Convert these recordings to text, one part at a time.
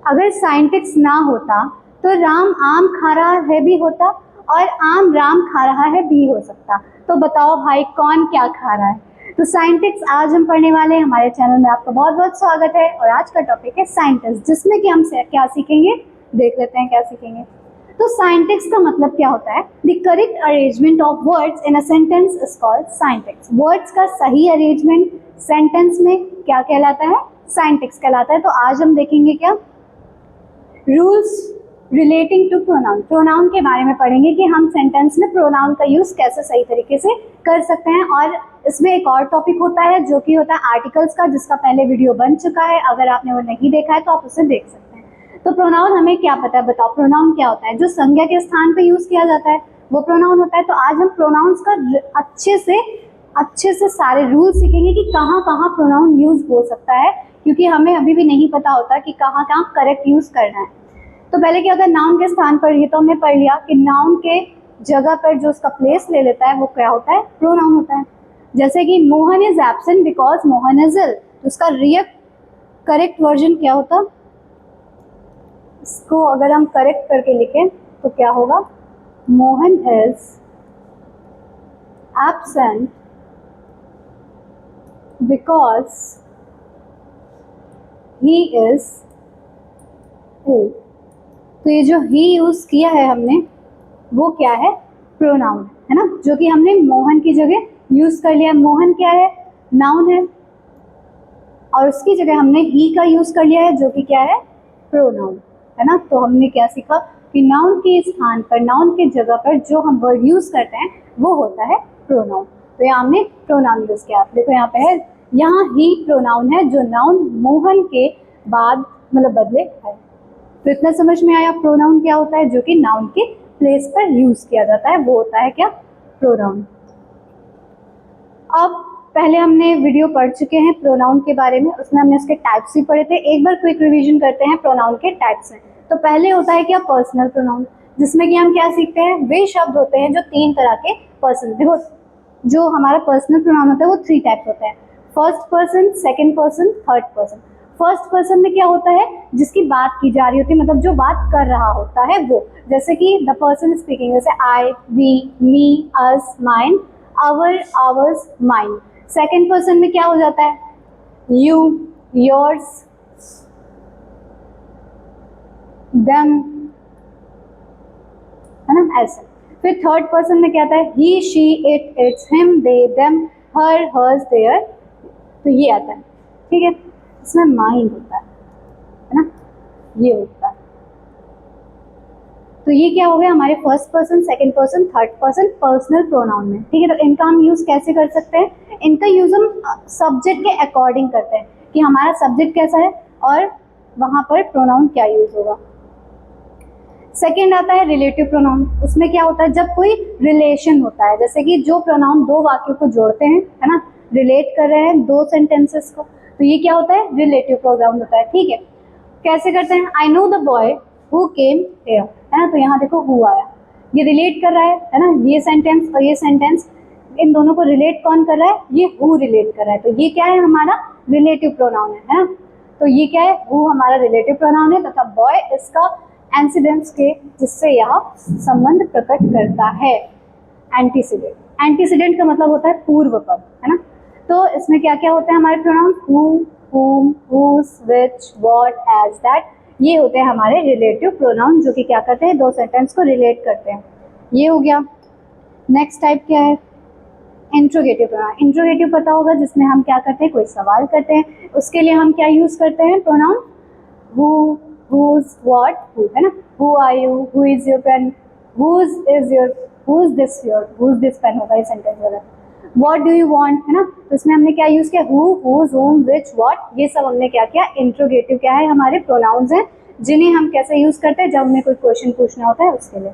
अगर साइंटिक्स ना होता तो राम आम खा रहा है भी होता और आम राम खा रहा है भी हो सकता। तो बताओ भाई कौन क्या खा रहा है? तो साइंटिक्स आज हम पढ़ने वाले हैं। हमारे चैनल में आपका बहुत बहुत स्वागत है। और आज का टॉपिक है साइंटिस्ट, जिसमें कि हम क्या सीखेंगे, देख लेते हैं क्या सीखेंगे। तो साइंटिक्स का मतलब क्या होता है? The correct arrangement of words in a sentence is called syntax. Words का सही अरेंजमेंट सेंटेंस में क्या कहलाता है? साइंटिक्स कहलाता है। तो आज हम देखेंगे क्या, rules relating to pronoun. Pronoun के बारे में पढ़ेंगे कि हम सेंटेंस में प्रोनाउन का यूज कैसे सही तरीके से कर सकते हैं। और इसमें एक और टॉपिक होता है जो कि होता है आर्टिकल्स का, जिसका पहले वीडियो बन चुका है। अगर आपने वो नहीं देखा है तो आप उसे देख सकते हैं। तो प्रोनाउन हमें क्या पता है? बताओ प्रोनाउन क्या होता है? जो संज्ञा के स्थान पे यूज किया जाता है वो प्रोनाउन होता है। तो आज हम प्रोनाउंस का अच्छे से सारे रूल सीखेंगे कि कहाँ कहाँ प्रोनाउन यूज हो सकता है, क्योंकि हमें अभी भी नहीं पता होता कि कहाँ कहाँ करेक्ट यूज करना है। तो पहले क्या होता है, नाउन के स्थान पर, ये तो हमने पढ़ लिया कि नाउन के जगह पर जो उसका प्लेस ले लेता है वो क्या होता है? प्रोनाउन होता है। जैसे कि Mohan is absent because Mohan is ill, तो उसका करेक्ट वर्जन क्या होता? इसको अगर हम करेक्ट करके लिखें तो क्या होगा? Mohan is absent because he is ill. तो ये जो ही यूज किया है हमने वो क्या है? प्रोनाउन है ना, जो कि हमने मोहन की जगह यूज कर लिया। मोहन क्या है? नाउन है, और उसकी जगह हमने ही का यूज कर लिया है जो कि क्या है? प्रोनाउन है ना। तो हमने क्या सीखा कि नाउन के स्थान पर, नाउन के जगह पर जो हम वर्ड यूज करते हैं वो होता है प्रोनाउन। तो यहाँ हमने प्रोनाउन यूज किया। आप देखो यहाँ पे है, यहाँ ही प्रोनाउन है जो नाउन मोहन के बाद मतलब बदले है। तो इतना समझ में आया प्रोनाउन क्या होता है? जो कि नाउन के प्लेस पर यूज किया जाता है वो होता है क्या? प्रोनाउन। अब पहले हमने वीडियो पढ़ चुके हैं प्रोनाउन के बारे में, उसमें हमने उसके टाइप्स भी पढ़े थे। एक बार क्विक रिवीजन करते हैं प्रोनाउन के टाइप्स में। तो पहले होता है क्या? पर्सनल प्रोनाउन, जिसमें कि हम क्या सीखते हैं? वे शब्द होते हैं जो तीन तरह के पर्सन, देखो जो हमारा पर्सनल प्रोनाउन होता है वो 3 टाइप्स होते हैं, first person, second person, third person. First person में क्या होता है? जिसकी बात की जा रही होती है, मतलब जो बात कर रहा होता है वो, जैसे कि द पर्सन स्पीकिंग, जैसे I, we, me, us, mine, our, ours, mine. Second person में क्या हो जाता है? यू, योर्स, देम, है ना, ऐसे। फिर थर्ड पर्सन में क्या आता है? He, she, it, its, him, they, them, her, hers, their. तो ये आता है, ठीक है। इसमें माइंड होता है ना, ये होता है। तो ये क्या हो गया हमारे first person, second person, third person personal pronoun में, ठीक है। तो इनका हम यूज कैसे कर सकते हैं? इनका यूज हम सब्जेक्ट के अकॉर्डिंग करते हैं कि हमारा सब्जेक्ट कैसा है और वहां पर प्रोनाउन क्या यूज होगा। सेकेंड आता है रिलेटिव प्रोनाउन। उसमें क्या होता है? जब कोई रिलेशन होता है, जैसे कि जो प्रोनाउन दो वाक्यों को जोड़ते हैं, है ना, रिलेट कर रहे हैं दो सेंटेंसेस को, तो ये क्या होता है? रिलेटिव प्रोनाउन होता है, ठीक है। कैसे करते हैं? I know the boy who came here, है ना। तो यहाँ देखो हु आया, ये रिलेट कर रहा है ना, ये सेंटेंस और ये सेंटेंस, इन दोनों को रिलेट कौन कर रहा है? ये हु रिलेट कर रहा है। तो ये क्या है? हमारा रिलेटिव प्रोनाउन है ना। तो ये क्या है? हु हमारा रिलेटिव प्रोनाउन है, तथा बॉय इसका एंसीडेंट्स के जिससे यह संबंध प्रकट करता है, एंटीसीडेंट। एंटीसीडेंट का मतलब होता है पूर्व पद, है ना। तो इसमें क्या क्या होता है हमारे pronoun? Who, whom, whose, which, what, as, that, ये होते हैं हमारे रिलेटिव प्रोनाउन, जो कि क्या करते हैं? दो सेंटेंस को रिलेट करते हैं। ये हो गया। नेक्स्ट टाइप क्या है? Interrogative pronoun. इंट्रोगेटिव पता होगा, जिसमें हम क्या करते हैं? कोई सवाल करते हैं, उसके लिए हम क्या यूज करते हैं? Pronoun who, whose, what, who, है ना। who are you, who is your pen, whose this pen होगा ये सेंटेंस वगैरह। What do you want, है ना। तो इसमें हमने क्या यूज किया? who, whose, whom, which, what, ये सब हमने क्या किया? इंट्रोगेटिव क्या है? हमारे प्रोनाउंस हैं, जिन्हें हम कैसे यूज करते हैं? जब हमें कोई क्वेश्चन पूछना होता है उसके लिए।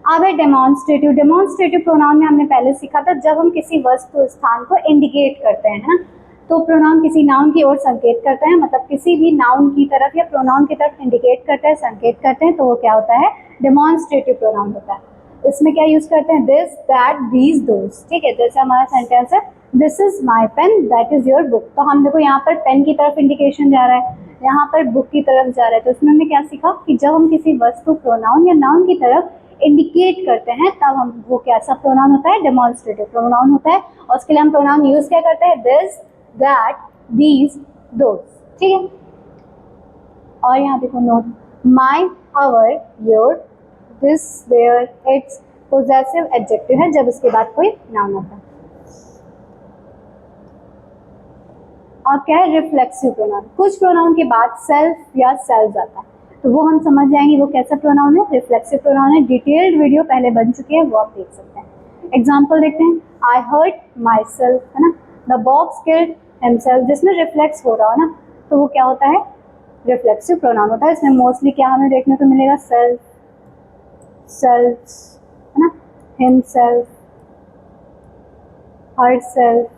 अब है डेमोन्स्ट्रेटिव। डेमोन्स्ट्रेटिव प्रोनाउन में हमने पहले सीखा था, जब हम किसी वस्तु स्थान को इंडिकेट करते हैं, है ना। तो प्रोनाउन किसी नाउन की ओर संकेत करते हैं, मतलब किसी भी नाउन की तरफ या प्रोनाउन की तरफ इंडिकेट करते हैं, संकेत करते हैं, तो वो क्या होता है? डेमोन्स्ट्रेटिव प्रोनाउन होता है। इसमें क्या यूज करते हैं? दिस, दैट, दीज, दोज, ठीक है। जैसे हमारा सेंटेंस है, this is my pen, that is your book. तो हम देखो यहाँ पर पेन की तरफ इंडिकेशन जा रहा है, यहाँ पर बुक की तरफ जा रहा है। तो इसमें हमने क्या सीखा कि जब हम किसी वस्तु प्रोनाउन या नाउन की तरफ इंडिकेट करते हैं तब हम वो कैसा प्रोनाउन होता है, डेमोन्स्ट्रेटिव प्रोनाउन होता है। और उसके लिए हम प्रोनाउन यूज क्या करते हैं, दिस, दैट, दीज, दोज, ठीक है। और यहाँ देखो note, my, our, your, this, their, its possessive adjective है जब इसके बाद कोई नाउन होता है। अब क्या है, रिफ्लेक्सिव प्रोनाउन। कुछ प्रोनाउन के बाद सेल्फ या सेल्फ आता है तो वो हम समझ जाएंगे वो कैसा प्रोनाउन है, रिफ्लेक्सिव प्रोनाउन है। डिटेल्ड वीडियो पहले बन चुकी है, वो आप देख सकते हैं। एग्जाम्पल देखते हैं, आई हर्ट माई सेल्फ, है ना। द बॉक्स किल्ड हिमसेल्फ, जिसमें रिफ्लेक्स हो रहा हो ना तो वो क्या होता है, रिफ्लेक्सिव प्रोनाउन होता है। इसमें मोस्टली क्या हमें देखने को मिलेगा, सेल्फ, सेल्फ, है ना, हिमसेल्फ, हरसेल्फ,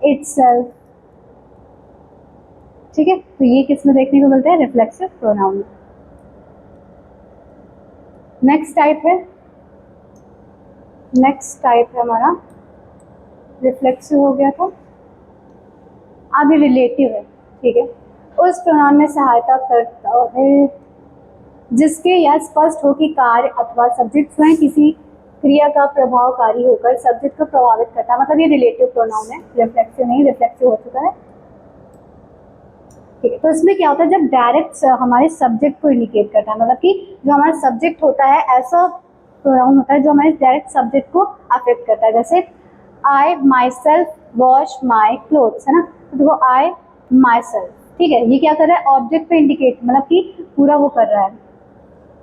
इटसेल्फ, ठीक है। तो ये किस में देखने को मिलता है, रिफ्लेक्सिव प्रोनाउन में। नेक्स्ट टाइप है हमारा, रिफ्लेक्सिव हो गया था। अब ये रिलेटिव है, ठीक है। उस प्रोनाउन में सहायता करता है जिसके यह स्पष्ट हो कि कार्य अथवा सब्जेक्ट स्वयं किसी क्रिया का प्रभावकारी होकर सब्जेक्ट को प्रभावित करता है। मतलब ये रिलेटिव प्रोनाउन है, रिफ्लेक्सिव नहीं, रिफ्लेक्सिव हो चुका है, ठीक है। तो इसमें क्या होता है, जब डायरेक्ट हमारे सब्जेक्ट को इंडिकेट करता है, मतलब कि जो हमारा सब्जेक्ट होता है ऐसा प्रोनाउन होता है जो हमारे डायरेक्ट सब्जेक्ट को अफेक्ट करता है। जैसे I myself wash my clothes, है ना। तो वो आई माई सेल्फ, ठीक है, ये क्या कर रहा है, ऑब्जेक्ट पे इंडिकेट, मतलब कि पूरा वो कर रहा है,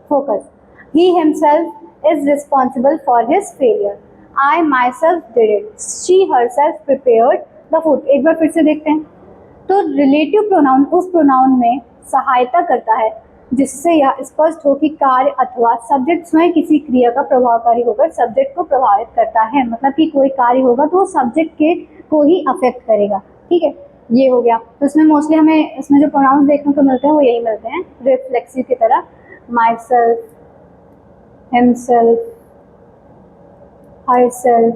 focus. He himself is responsible for his failure, I myself did it, she herself prepared the food. एक बार फिर से देखते हैं। तो रिलेटिव प्रोनाउन उस प्रोनाउन में सहायता करता है जिससे यह स्पष्ट हो कि कार्य अथवा सब्जेक्ट स्वयं किसी क्रिया का प्रभावकारी होकर सब्जेक्ट को प्रभावित करता है। मतलब कि कोई कार्य होगा तो वो सब्जेक्ट के को ही अफेक्ट करेगा, ठीक है। ये हो गया। तो इसमें मोस्टली हमें इसमें जो प्रोनाउंस देखने को मिलते हैं वो यही मिलते हैं, रिफ्लेक्सिव की तरह, माई सेल्फ, हिमसेल्फ, हरसेल्फ,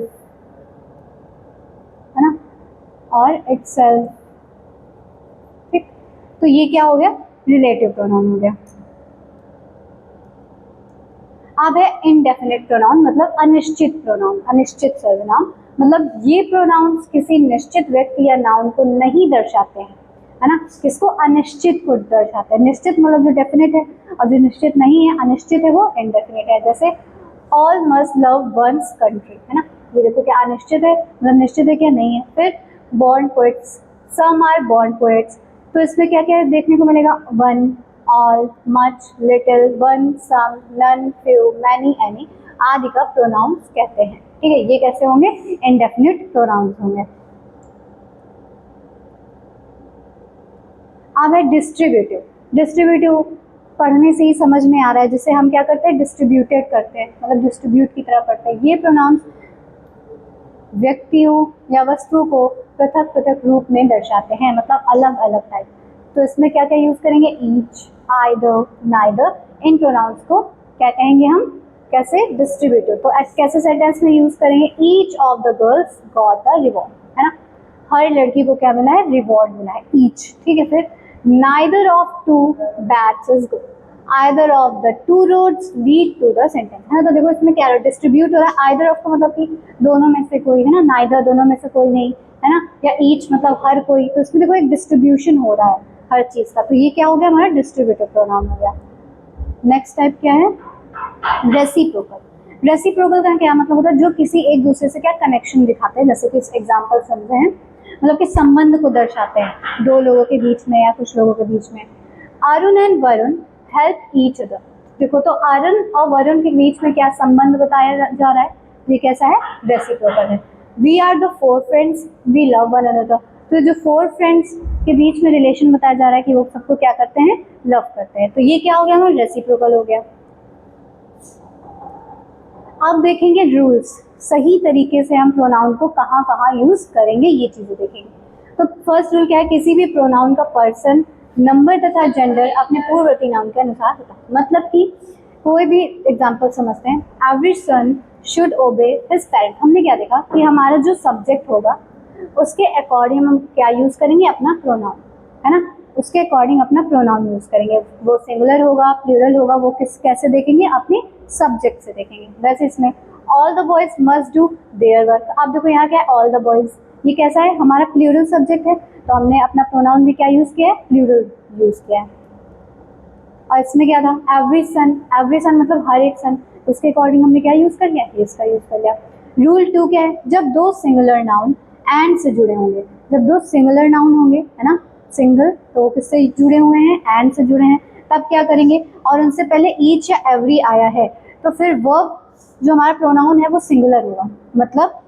है ना, और इटसेल्फ, ठीक। तो ये क्या हो गया, रिलेटिव प्रोनाउन हो गया। अब है इनडेफिनिट प्रोनाउन, मतलब अनिश्चित प्रोनाउन, अनिश्चित सर्वनाम। मतलब ये प्रोनाउंस किसी निश्चित व्यक्ति या नाउन को नहीं दर्शाते हैं, है ना। किसको, अनिश्चित को दर्शाते हैं। निश्चित मतलब जो डेफिनेट है, और जो निश्चित नहीं है, अनिश्चित है, वो इनडेफिनिट है। जैसे all must love one's country, है ना। ये देखो क्या अनिश्चित है, मतलब निश्चित है क्या, नहीं है। फिर born poets, some are born poets, तो इसमें क्या क्या देखने को मिलेगा, one, all, much, little, one, some, none, few, many, any आदि का प्रोनाउंस कहते हैं, ठीक है। ये कैसे होंगे, इंडेफिनिट प्रोनाउंस होंगे। अब है डिस्ट्रीब्यूटिव। डिस्ट्रीब्यूटिव पढ़ने से ही समझ में आ रहा है, जिसे हम क्या करते हैं, डिस्ट्रीब्यूटेड करते हैं, मतलब डिस्ट्रीब्यूट की तरह पढ़ते हैं। ये प्रोनाउंस व्यक्तियों या वस्तु को पृथक पृथक रूप में दर्शाते हैं, मतलब अलग अलग टाइप। तो इसमें क्या क्या यूज करेंगे, ईच, आइदर, नाइदर। इन प्रोनाउंस को क्या कहेंगे हम, कैसे, डिस्ट्रीब्यूटिव। तो कैसे सेंटेंस में यूज करेंगे, each of the girls got the reward, है ना। हर लड़की को क्या मिला है, रिवॉर्ड मिला है, ईच, ठीक है। फिर neither of two bats is good, either of the two roads lead to the sentence, है ना। तो देखो इसमें क्या डिस्ट्रीब्यूट हो रहा है, आइदर ऑफ का मतलब कि दोनों में से कोई, है ना, नाइदर दोनों में से कोई नहीं, है ना, या ईच मतलब हर कोई। तो इसमें देखो एक डिस्ट्रीब्यूशन हो रहा है हर चीज का। तो ये क्या हो गया, हमारा डिस्ट्रीब्यूटिव प्रोनाउन हो गया। नेक्स्ट टाइप क्या है, रेसिप्रोकल। रेसिप्रोकल का क्या मतलब होता है, जो किसी एक दूसरे से क्या कनेक्शन दिखाते हैं। जैसे कि एग्जाम्पल समझे हैं, मतलब कि संबंध को दर्शाते हैं दो लोगों के बीच में या कुछ लोगों के बीच में। Arun and Varun help each other. देखो तो अरुण और वरुण के बीच में क्या संबंध बताया जा रहा है, ये कैसा है, रेसिप्रोकल है। We are the four friends we love one another. तो जो फोर फ्रेंड्स के बीच में रिलेशन बताया जा रहा है कि वो सबको क्या करते हैं, लव करते हैं। तो ये क्या हो गया, हमारा रेसिप्रोकल हो गया। अब देखेंगे रूल्स, सही तरीके से हम प्रोनाउन को कहाँ कहाँ यूज करेंगे, ये चीजें देखेंगे। तो फर्स्ट रूल क्या है, किसी भी प्रोनाउन का पर्सन, नंबर तथा जेंडर अपने पूर्ववर्ती नाउन के अनुसार होता है। मतलब कि कोई भी एग्जाम्पल समझते हैं। Every son should obey his parent. हमने क्या देखा कि हमारा जो सब्जेक्ट होगा उसके अकॉर्डिंग हम क्या यूज करेंगे, अपना प्रोनाउन, है ना, उसके अकॉर्डिंग अपना प्रोनाउन यूज करेंगे। वो सिंगुलर होगा, प्लूरल होगा, वो कैसे देखेंगे, अपने सब्जेक्ट से देखेंगे। वैसे इसमें all the boys must do their work. आप देखो यहाँ क्या है, ऑल द बॉयज, ये कैसा है, हमारा प्लूरल सब्जेक्ट है, तो हमने अपना प्रोनाउन भी क्या यूज किया है, प्लूरल यूज किया है। और इसमें क्या था, एवरी सन मतलब हर एक सन, उसके अकॉर्डिंग हमने क्या यूज कर लिया, इसका यूज कर लिया। रूल 2 क्या है, जब दो सिंगुलर नाउन एंड से जुड़े होंगे, जब दो सिंगुलर नाउन होंगे, है ना, सिंगल, तो किससे जुड़े हुए हैं, एंड से जुड़े हैं, तब क्या करेंगे, और उनसे पहले ईच या एवरी आया है, तो फिर वर्ब जो हमारा प्रोनाउन है वो सिंगुलर होगा। मतलब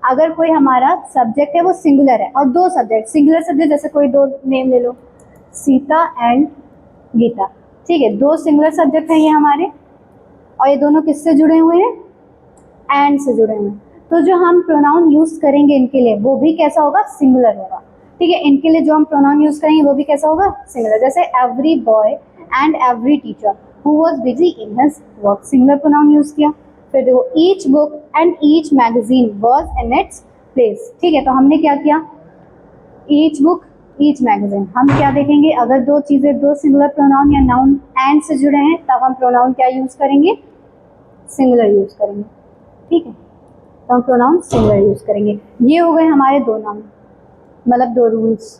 अगर कोई हमारा सब्जेक्ट है वो सिंगुलर है और दो सब्जेक्ट, सिंगुलर सब्जेक्ट जैसे कोई दो नेम ले लो, सीता एंड गीता, ठीक है, दो सिंगुलर सब्जेक्ट हैं ये हमारे, और ये दोनों किससे जुड़े हुए हैं, एंड से जुड़े हुए हैं, तो जो हम प्रोनाउन यूज करेंगे इनके लिए वो भी कैसा होगा, सिंगुलर होगा। ठीक है, इनके लिए जो हम प्रोनाउन यूज करेंगे वो भी कैसा होगा, सिंगुलर। जैसे every boy and every teacher who was busy in his work, singular pronoun use किया। फिर देखो each book and each magazine was in its place. ठीक है, तो हमने क्या किया, ईच बुक ईच मैगजीन, हम क्या देखेंगे, अगर दो चीजें, दो सिंगुलर प्रोनाउन या नाउन एंड से जुड़े हैं तब हम प्रोनाउन क्या यूज करेंगे, सिंगुलर यूज करेंगे। ठीक है, तो हम प्रोनाउन सिंगुलर यूज करेंगे। ये हो गए हमारे दो नाउन, मतलब दो रूल्स।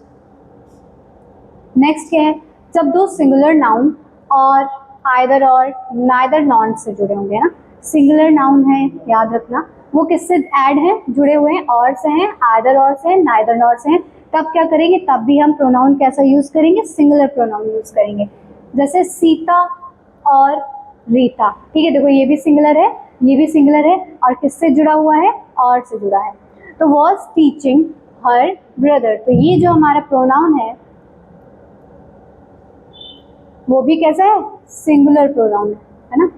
नेक्स्ट क्या है, जब दो सिंगुलर नाउन और आइदर और नाइदर नॉन से जुड़े होंगे ना, सिंगुलर नाउन है याद रखना, वो किससे ऐड है, जुड़े हुए हैं, और से हैं, आइदर और से हैं, नाइदर नॉर से हैं, तब क्या करेंगे, तब भी हम प्रोनाउन कैसा यूज करेंगे, सिंगुलर प्रोनाउन यूज करेंगे। जैसे सीता और रीता, ठीक है, देखो ये भी सिंगुलर है, ये भी सिंगुलर है, और किससे जुड़ा हुआ है, और से जुड़ा है। तो वॉज टीचिंग हर ब्रदर, तो ये जो हमारा प्रोनाउन है वो भी कैसा है, सिंगुलर प्रोनाउन है ना,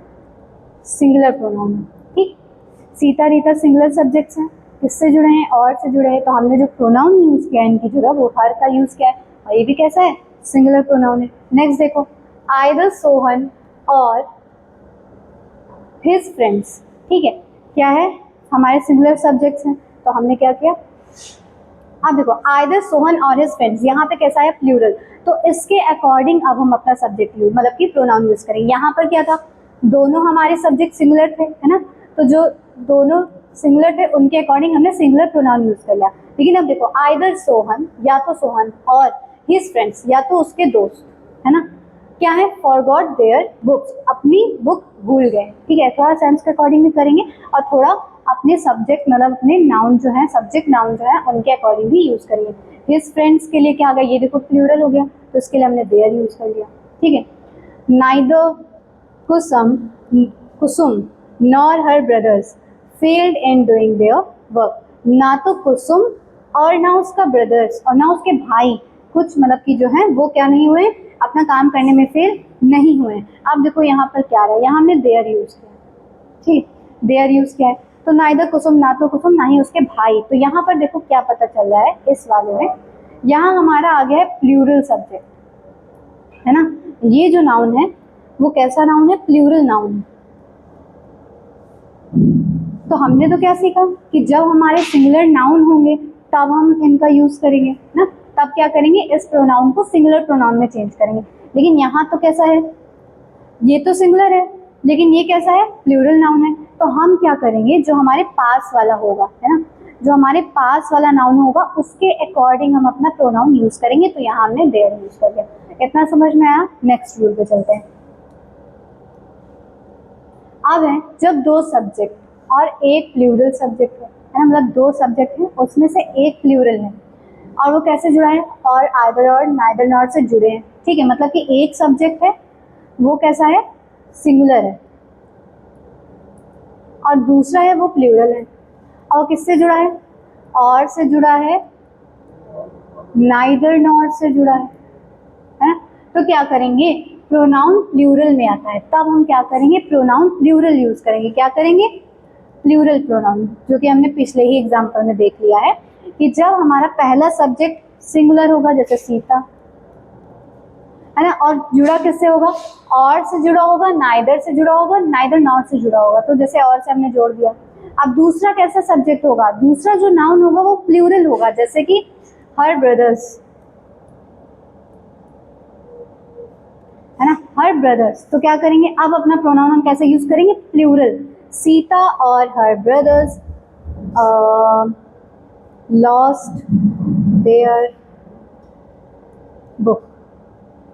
सिंगुलर प्रोनाउन है। ठीक, सीता रीता सिंगुलर सब्जेक्ट्स हैं, किससे जुड़े हैं, और से जुड़े हैं, तो हमने जो प्रोनाउन यूज किया है इनकी जगह वो हर का यूज किया है, और ये भी कैसा है, सिंगुलर प्रोनाउन है। नेक्स्ट देखो, आइदर सोहन और हिज फ्रेंड्स, ठीक है, क्या है, हमारे सिंगुलर सब्जेक्ट्स हैं, तो हमने क्या किया, अब देखो आइदर सोहन और हिज फ्रेंड्स, यहाँ पे कैसा है, प्लूरल, तो इसके अकॉर्डिंग अब हम अपना सब्जेक्ट यूज, मतलब कि प्रोनाउन यूज करेंगे। यहाँ पर क्या था, दोनों हमारे सब्जेक्ट सिंगुलर थे, है ना, तो जो दोनों सिंगुलर थे उनके अकॉर्डिंग हमने सिंगुलर प्रोनाउन यूज कर लिया। लेकिन अब देखो आइदर सोहन, या तो सोहन, और हिज फ्रेंड्स, या तो उसके दोस्त, है ना, क्या है, फॉरगॉट देयर बुक्स, अपनी बुक भूल गए। ठीक है, थोड़ा सेंस के अकॉर्डिंग भी करेंगे और थोड़ा अपने सब्जेक्ट, मतलब अपने नाउन जो है, सब्जेक्ट नाउन जो है उनके अकॉर्डिंग भी यूज करेंगे। हिज फ्रेंड्स के लिए क्या आ गया, ये देखो प्लूरल हो गया, तो इसके लिए हमने देयर यूज कर लिया। ठीक है, neither Kusum nor her brothers failed in doing their work, ना तो कुसुम और ना उसका ब्रदर्स और ना उसके भाई कुछ, मतलब कि जो है वो क्या नहीं हुए, अपना काम करने में फेल नहीं हुए। अब देखो यहाँ पर क्या रहा है, यहाँ हमने देयर यूज किया, ठीक, देयर यूज किया है, तो नाइदर कुसुम, ना तो कुसुम ना ही उसके भाई, तो यहाँ पर देखो क्या पता चल रहा है इस वाले में, यहाँ हमारा आ गया है प्लूरल सब्जेक्ट, है ना, ये जो नाउन है वो कैसा नाउन है, प्लूरल नाउन है। तो हमने तो क्या सीखा कि जब हमारे सिंगुलर नाउन होंगे तब हम इनका यूज करेंगे ना, तब क्या करेंगे, इस प्रोनाउन को सिंगुलर प्रोनाउन में चेंज करेंगे। लेकिन यहाँ तो कैसा है, ये तो सिंगुलर है लेकिन ये कैसा है, प्लूरल नाउन है, तो हम क्या करेंगे, जो हमारे पास वाला होगा, है ना, जो हमारे पास वाला नाउन होगा उसके अकॉर्डिंग हम अपना प्रोनाउन यूज करेंगे, तो यहाँ हमने देयर यूज कर दिया। इतना समझ में आया, नेक्स्ट रूल पे चलते हैं। अब है जब दो सब्जेक्ट और एक प्लूरल सब्जेक्ट है ना, मतलब दो सब्जेक्ट है उसमें से एक प्लूरल है और वो कैसे जुड़ा है, और आइदर और नाइदर नॉर से जुड़े हैं। ठीक है, मतलब कि एक सब्जेक्ट है वो कैसा है, सिंगुलर है, और दूसरा है वो प्लूरल है, और किससे जुड़ा है, और से जुड़ा है, नाइदर नॉर से जुड़ा है, तो क्या करेंगे, प्रोनाउन प्लूरल में आता है तब हम क्या करेंगे, प्रोनाउन प्लूरल यूज करेंगे। क्या करेंगे, प्लूरल प्रोनाउन, जो कि हमने पिछले ही एग्जाम्पल में देख लिया है कि जब हमारा पहला सब्जेक्ट सिंगुलर होगा, जैसे सीता, है ना। और जुड़ा किससे होगा, और से जुड़ा होगा, नाइदर से जुड़ा होगा, नाइदर नॉट से जुड़ा होगा, तो जैसे और से हमने जोड़ दिया। अब दूसरा कैसा सब्जेक्ट होगा, दूसरा जो नाउन होगा वो प्लूरल होगा, जैसे कि हर ब्रदर्स, है ना, हर ब्रदर्स। तो क्या करेंगे, अब अपना प्रोनाउन हम कैसे यूज करेंगे, प्लूरल। सीता और हर ब्रदर्स लॉस्ट देयर बुक,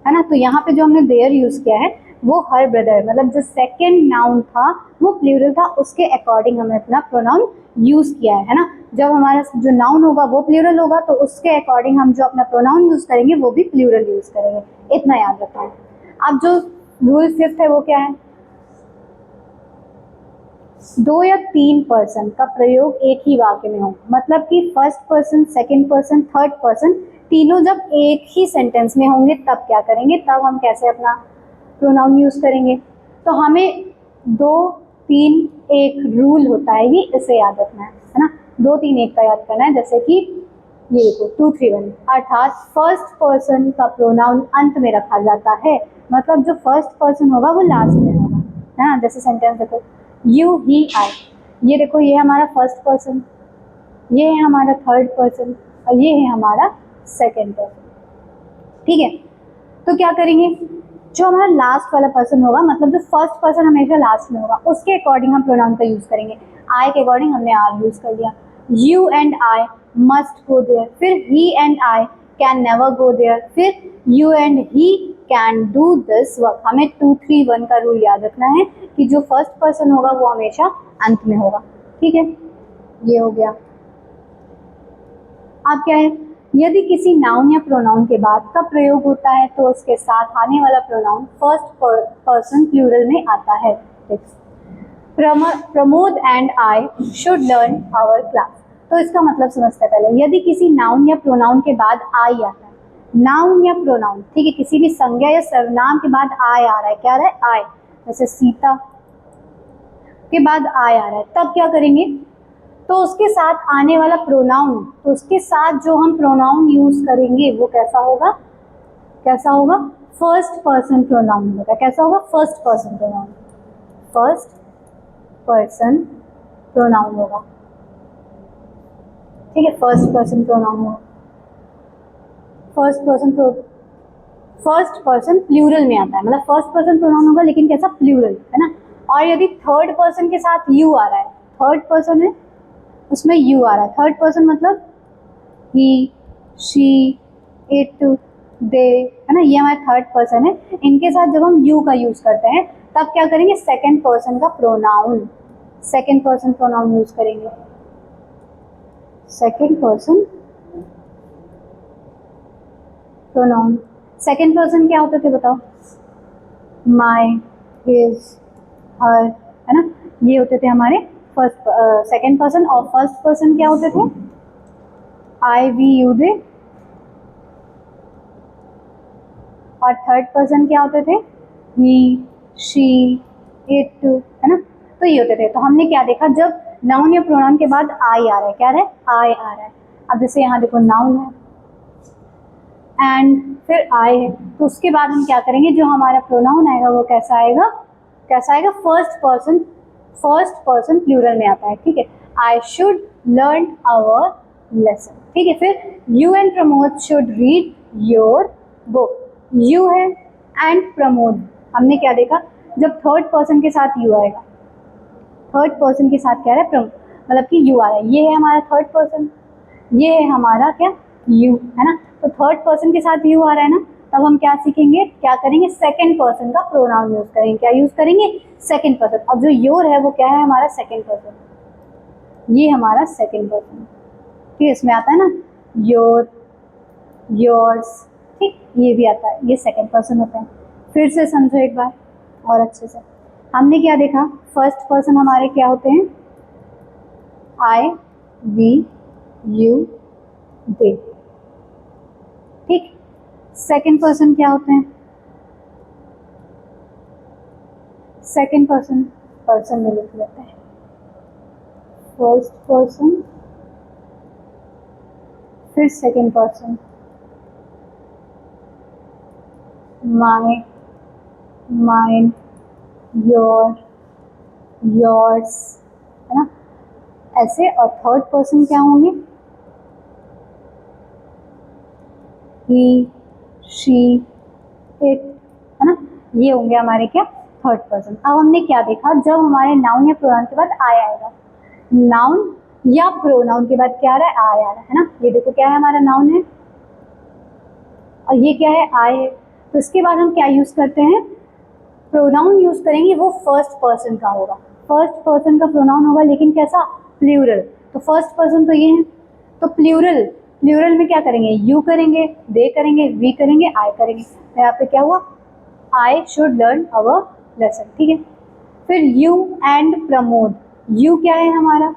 है ना। तो यहाँ पे जो हमने देयर यूज किया है वो हर ब्रदर, मतलब जो सेकंड नाउन था वो प्लूरल था, उसके अकॉर्डिंग हमने अपना प्रोनाउन यूज किया है ना। जब हमारा जो नाउन होगा वो प्लूरल होगा तो उसके अकॉर्डिंग हम जो अपना प्रोनाउन यूज करेंगे वो भी प्लूरल यूज करेंगे, इतना याद रखना है। अब जो रूल फिफ्थ है वो क्या है, 2 या 3 पर्सन का प्रयोग एक ही वाक्य में हो, मतलब कि first person, second person, third person तीनों जब एक ही सेंटेंस में होंगे तब क्या करेंगे, तब हम कैसे अपना प्रोनाउन यूज करेंगे। तो हमें 2, 3, 1 रूल होता है, ये इसे याद रखना है ना। 2, 3, 1 का याद करना है, जैसे कि ये देखो 2, 3, 1, अर्थात फर्स्ट पर्सन का प्रोनाउन अंत में रखा जाता है, मतलब जो फर्स्ट पर्सन होगा वो लास्ट में होगा, है ना। जैसे सेंटेंस देखो, यू, ही, आई, ये देखो ये हमारा फर्स्ट पर्सन, ये है हमारा थर्ड पर्सन और ये है हमारा सेकंड पर्सन, ठीक है। तो क्या करेंगे, जो हमारा लास्ट वाला पर्सन होगा, मतलब जो फर्स्ट पर्सन हमेशा लास्ट में होगा, उसके अकॉर्डिंग हम प्रोनाउन का यूज करेंगे। आई के अकॉर्डिंग हमने आर यूज कर लिया। You and I must go there, फिर he and I can never go there, फिर you and he can do this work. हमें 2, 3, 1 का रूल याद रखना है कि जो फर्स्ट पर्सन होगा वो हमेशा अंत में होगा, ठीक है। ये हो गया। अब क्या है, यदि किसी नाउन या प्रोनाउन के बाद का प्रयोग होता है तो उसके साथ आने वाला प्रोनाउन फर्स्ट पर्सन प्लूरल में आता है। Pramod and I should learn our class, तो इसका मतलब समझते हैं पहले। यदि किसी नाउन या प्रोनाउन के बाद आई आता है, नाउन या प्रोनाउन, ठीक है, किसी भी संज्ञा या सर्वनाम के बाद आई आ रहा है, क्या आ रहा है, आई, जैसे सीता के बाद आई आ रहा है, तब क्या करेंगे, तो उसके साथ आने वाला प्रोनाउन, तो उसके साथ जो हम प्रोनाउन यूज करेंगे वो कैसा होगा, कैसा होगा, फर्स्ट पर्सन प्रोनाउन होगा। कैसा होगा, first person pronoun, first person pronoun होगा, ठीक है, फर्स्ट पर्सन प्रोनाउन होगा। फर्स्ट पर्सन प्लूरल में आता है, मतलब फर्स्ट पर्सन प्रोनाउन होगा लेकिन कैसा, प्लूरल, है ना। और यदि थर्ड पर्सन के साथ यू आ रहा है, थर्ड पर्सन है उसमें यू आ रहा है, थर्ड पर्सन मतलब ही, शी, इट, दे, है ना, ये हमारा थर्ड पर्सन है। इनके साथ जब हम यू का यूज करते हैं तब क्या करेंगे, सेकंड पर्सन का pronoun, second person pronoun use करेंगे। Second person pronoun, second person क्या होते थे बताओ, माय, हिज, हर, है ना, ये होते थे हमारे फर्स्ट सेकंड पर्सन। और फर्स्ट पर्सन क्या होते थे, आई, वी, यू, दे, और थर्ड पर्सन क्या होते थे, ही, शी, इट, है ना। तो ये होते थे। तो हमने क्या देखा, जब नाउन या प्रोनाउन के बाद आई आ रहा है, क्या है, आई आ रहा है। अब जैसे यहाँ देखो नाउन है एंड फिर आई है, तो उसके बाद हम क्या करेंगे, जो हमारा प्रोनाउन आएगा वो कैसा आएगा, कैसा आएगा, फर्स्ट पर्सन प्लूरल में आता है, ठीक है। I should learn our lesson, ठीक है। फिर you and Pramod should read your book, you है एंड प्रमोद, हमने क्या देखा, जब थर्ड पर्सन के साथ यू आएगा, थर्ड पर्सन के साथ क्या है, मतलब कि यू आ रहा है, ये है हमारा थर्ड पर्सन, ये है हमारा क्या, यू, है ना। तो थर्ड पर्सन के साथ यू आ रहा है ना, तब हम क्या सीखेंगे, क्या करेंगे, सेकंड पर्सन का प्रोनाउन यूज करेंगे। क्या यूज करेंगे, सेकंड पर्सन। अब जो योर है वो क्या है, हमारा सेकंड पर्सन, ये हमारा सेकंड पर्सन, ठीक है। इसमें आता है ना योर, योर्स, ठीक, ये भी आता है, ये सेकंड पर्सन होता है। फिर से समझो एक बार और अच्छे से। हमने क्या देखा, फर्स्ट पर्सन हमारे क्या होते हैं, आई, वी, यू, दे, ठीक। सेकंड पर्सन क्या होते हैं, सेकंड पर्सन पर्सन में लिख लेते हैं, फर्स्ट पर्सन फिर second person, my, mine, your, yours, है ना, ऐसे। और थर्ड पर्सन क्या होंगे, ही, शी, इट, है ना, ये होंगे हमारे क्या, थर्ड पर्सन। अब हमने क्या देखा, जब हमारे नाउन या प्रोनाउन के बाद आय आएगा, नाउन या प्रोनाउन के बाद क्या आ रहा है, आय आ रहा है ना। ये देखो क्या है, हमारा नाउन है और ये क्या है, आय है। तो इसके बाद हम क्या यूज करते हैं, प्रोनाउन यूज करेंगे, वो फर्स्ट पर्सन का होगा, फर्स्ट पर्सन का प्रोनाउन होगा, लेकिन कैसा, प्लूरल। तो फर्स्ट पर्सन तो ये है, तो प्लूरल, प्लूरल में क्या करेंगे, यू करेंगे, दे करेंगे, वी करेंगे, आई करेंगे। तो यहाँ पे क्या हुआ, आई शुड लर्न अवर लेसन, ठीक है। फिर यू एंड प्रमोद, यू क्या है हमारा,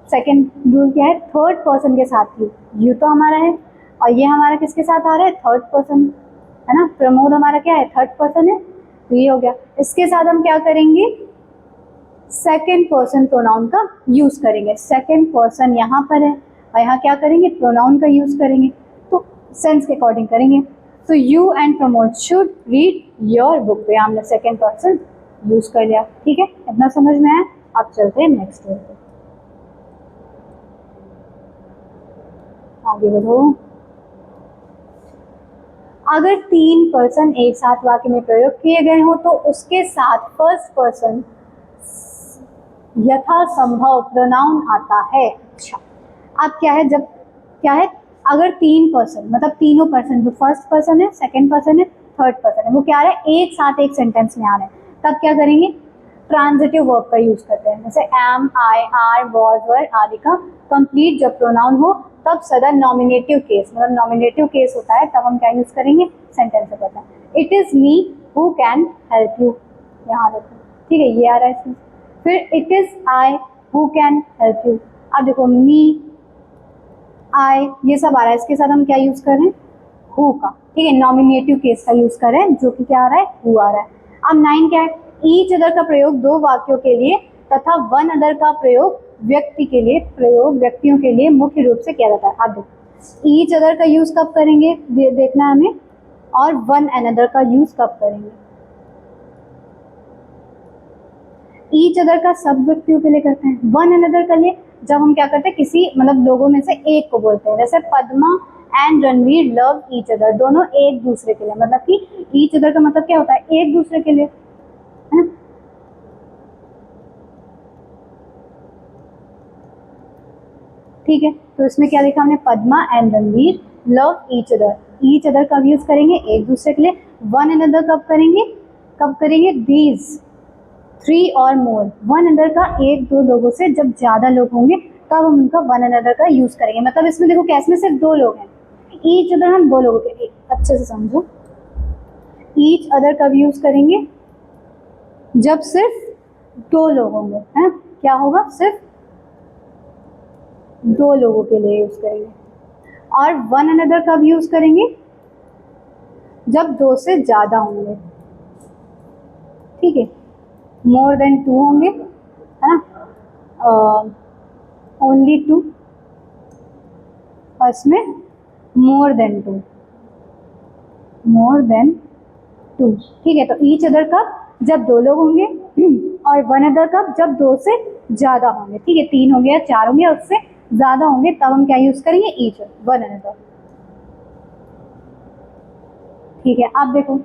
सेकेंड रूल क्या है, थर्ड पर्सन के साथ यू, यू तो हमारा है और ये हमारा किसके साथ आ रहा है, थर्ड पर्सन, है ना। प्रमोद हमारा क्या है, थर्ड पर्सन है, तो ये हो गया। इसके साथ हम क्या करेंगे, सेकेंड पर्सन प्रोनाउन का यूज करेंगे। सेकेंड पर्सन यहाँ पर है और यहाँ क्या करेंगे, प्रोनाउन का यूज करेंगे, तो सेंस के अकॉर्डिंग करेंगे। तो you and Pramod should read your book, तो यहाँ हमने सेकेंड पर्सन यूज कर लिया, ठीक है। इतना समझ में आया। अब चलते हैं नेक्स्ट रूल पे, आगे बढ़ो। अगर तीन पर्सन एक साथ वाक्य में प्रयोग किए गए हो तो उसके साथ फर्स्ट पर्सन यथासंभव प्रोनाउन आता है। अच्छा, अब क्या है, जब क्या है, अगर तीन पर्सन मतलब तीनों पर्सन, जो फर्स्ट पर्सन है, सेकंड पर्सन है, थर्ड पर्सन है, वो क्या है, एक साथ एक सेंटेंस में आ रहे हैं, तब क्या करेंगे, ट्रांजिटिव वर्ब का यूज करते हैं। जैसे एम, आई, आर, वॉज, वर आदि का कंप्लीट जब प्रोनाउन हो, तब सदर नॉमिनेटिव केस, मतलब नॉमिनेटिव केस होता है, तब हम क्या यूज करेंगे, सेंटेंस में करते हैं। It is me who can help you, यहाँ देखो, ठीक है, ये आ रहा है इसमें। फिर it is I who can help you, अब देखो मी, आई, ये सब आ रहा है, इसके साथ हम क्या यूज कर रहे हैं, हु का, ठीक है, नॉमिनेटिव केस का यूज कर रहे हैं, जो कि क्या आ रहा है, हु आ रहा है। अब 9 क्या है, ईच अदर का प्रयोग दो वाक्यों के लिए तथा वन अदर का प्रयोग व्यक्ति के लिए, प्रयोग व्यक्तियों के लिए मुख्य रूप से किया जाता है। अब देखो ईच अदर का यूज कब करेंगे, देखना है हमें, और वन अनदर का यूज कब करेंगे। ईच अदर का सब व्यक्तियों के लिए करते हैं, वन अनदर के लिए जब हम क्या करते हैं, किसी मतलब लोगों में से एक को बोलते हैं। जैसे Padma and Ranveer love each other, दोनों एक दूसरे के लिए, मतलब कि ईच अदर का मतलब क्या होता है, एक दूसरे के लिए, है ना। ठीक है, तो इसमें क्या लिखा हमने, Padma and Ranveer love each other कब यूज करेंगे, एक दूसरे के लिए। वन अनदर कब करेंगे, कब करेंगे, दीज, थ्री और मोर, वन अनदर का एक दो लोगों से, जब ज्यादा लोग होंगे तब हम उनका वन अनदर का यूज करेंगे। मतलब इसमें देखो कैसे में सिर्फ दो लोग हैं, ईच अदर हम दो लोगों के, अच्छे से समझो, ईच अदर कब यूज करेंगे, जब सिर्फ दो लोग होंगे, है ना, क्या होगा, सिर्फ दो लोगों के लिए यूज करेंगे। और वन अनदर कब यूज करेंगे, जब दो से ज्यादा होंगे, ठीक है, मोर देन टू होंगे, है ना, ओनली टू, और इसमें more than two, more than two, ठीक है। तो ईच अदर कब, जब दो लोग होंगे, और वन अदर कब, जब दो से ज्यादा होंगे, ठीक है, तीन होंगे या चार होंगे या उससे ज्यादा होंगे, तब हम क्या यूज करेंगे, ईच, वन अनदर, ठीक है। अब देखो,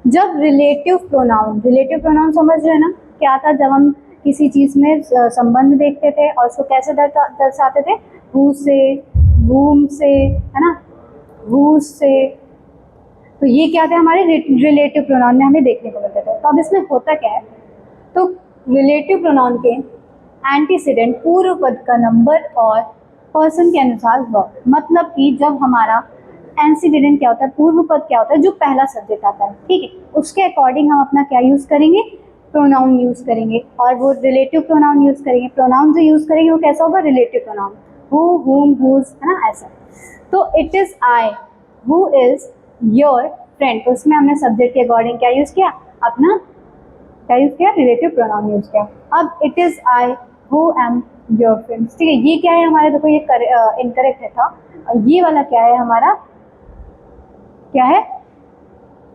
जब रिलेटिव प्रोनाउन समझ रहे हैं ना, क्या था, जब हम किसी चीज में संबंध देखते थे और उसको कैसे दर्शाते थे, हु से, वूम से, है ना, हु से, तो ये क्या थे हमारे रिलेटिव प्रोनाउन में हमें देखने को मिलते थे। तो अब इसमें होता क्या है, तो रिलेटिव प्रोनाउन के एंटीसीडेंट पूर्व पद का नंबर और पर्सन के अनुसार वर्ब, मतलब कि जब हमारा एंटीसीडेंट क्या होता है, पूर्व पद क्या होता है, जो पहला सब्जेक्ट आता है, ठीक है, उसके अकॉर्डिंग हम अपना क्या यूज करेंगे, प्रोनाउन यूज करेंगे, और वो रिलेटिव प्रोनाउन यूज करेंगे। प्रोनाउन जो यूज करेंगे वो कैसा होगा, रिलेटिव प्रोनाउन, हु, हुम, हुज, है ना, ऐसा। तो it is I who is your friend, तो उसमें हमने सब्जेक्ट के अकॉर्डिंग क्या यूज किया, अपना क्या यूज किया, रिलेटिव प्रोनाउन यूज किया। अब it is I who am your friend, ठीक है, ये क्या है हमारे, देखो ये इनकरेक्ट है था, और ये वाला क्या है हमारा, क्या है,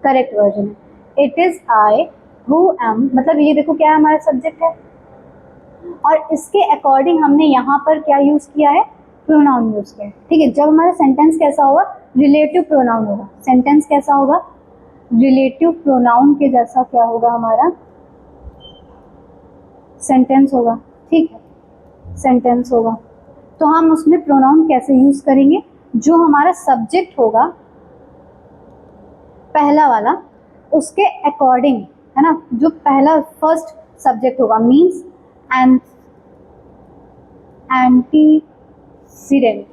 करेक्ट वर्जन है। It is I who am, मतलब ये देखो क्या है, हमारा सब्जेक्ट है और इसके अकॉर्डिंग हमने यहाँ पर क्या यूज किया है, प्रोनाउन यूज किया है। ठीक है, जब हमारा सेंटेंस कैसा होगा, रिलेटिव प्रोनाउन होगा। सेंटेंस कैसा होगा, रिलेटिव प्रोनाउन के जैसा क्या होगा, हमारा सेंटेंस होगा। ठीक है, सेंटेंस होगा। तो हम उसमें प्रोनाउन कैसे यूज करेंगे, जो हमारा सब्जेक्ट होगा पहला वाला, उसके अकॉर्डिंग, है ना, जो पहला फर्स्ट सब्जेक्ट होगा, मीन्स एंटीसीडेंट।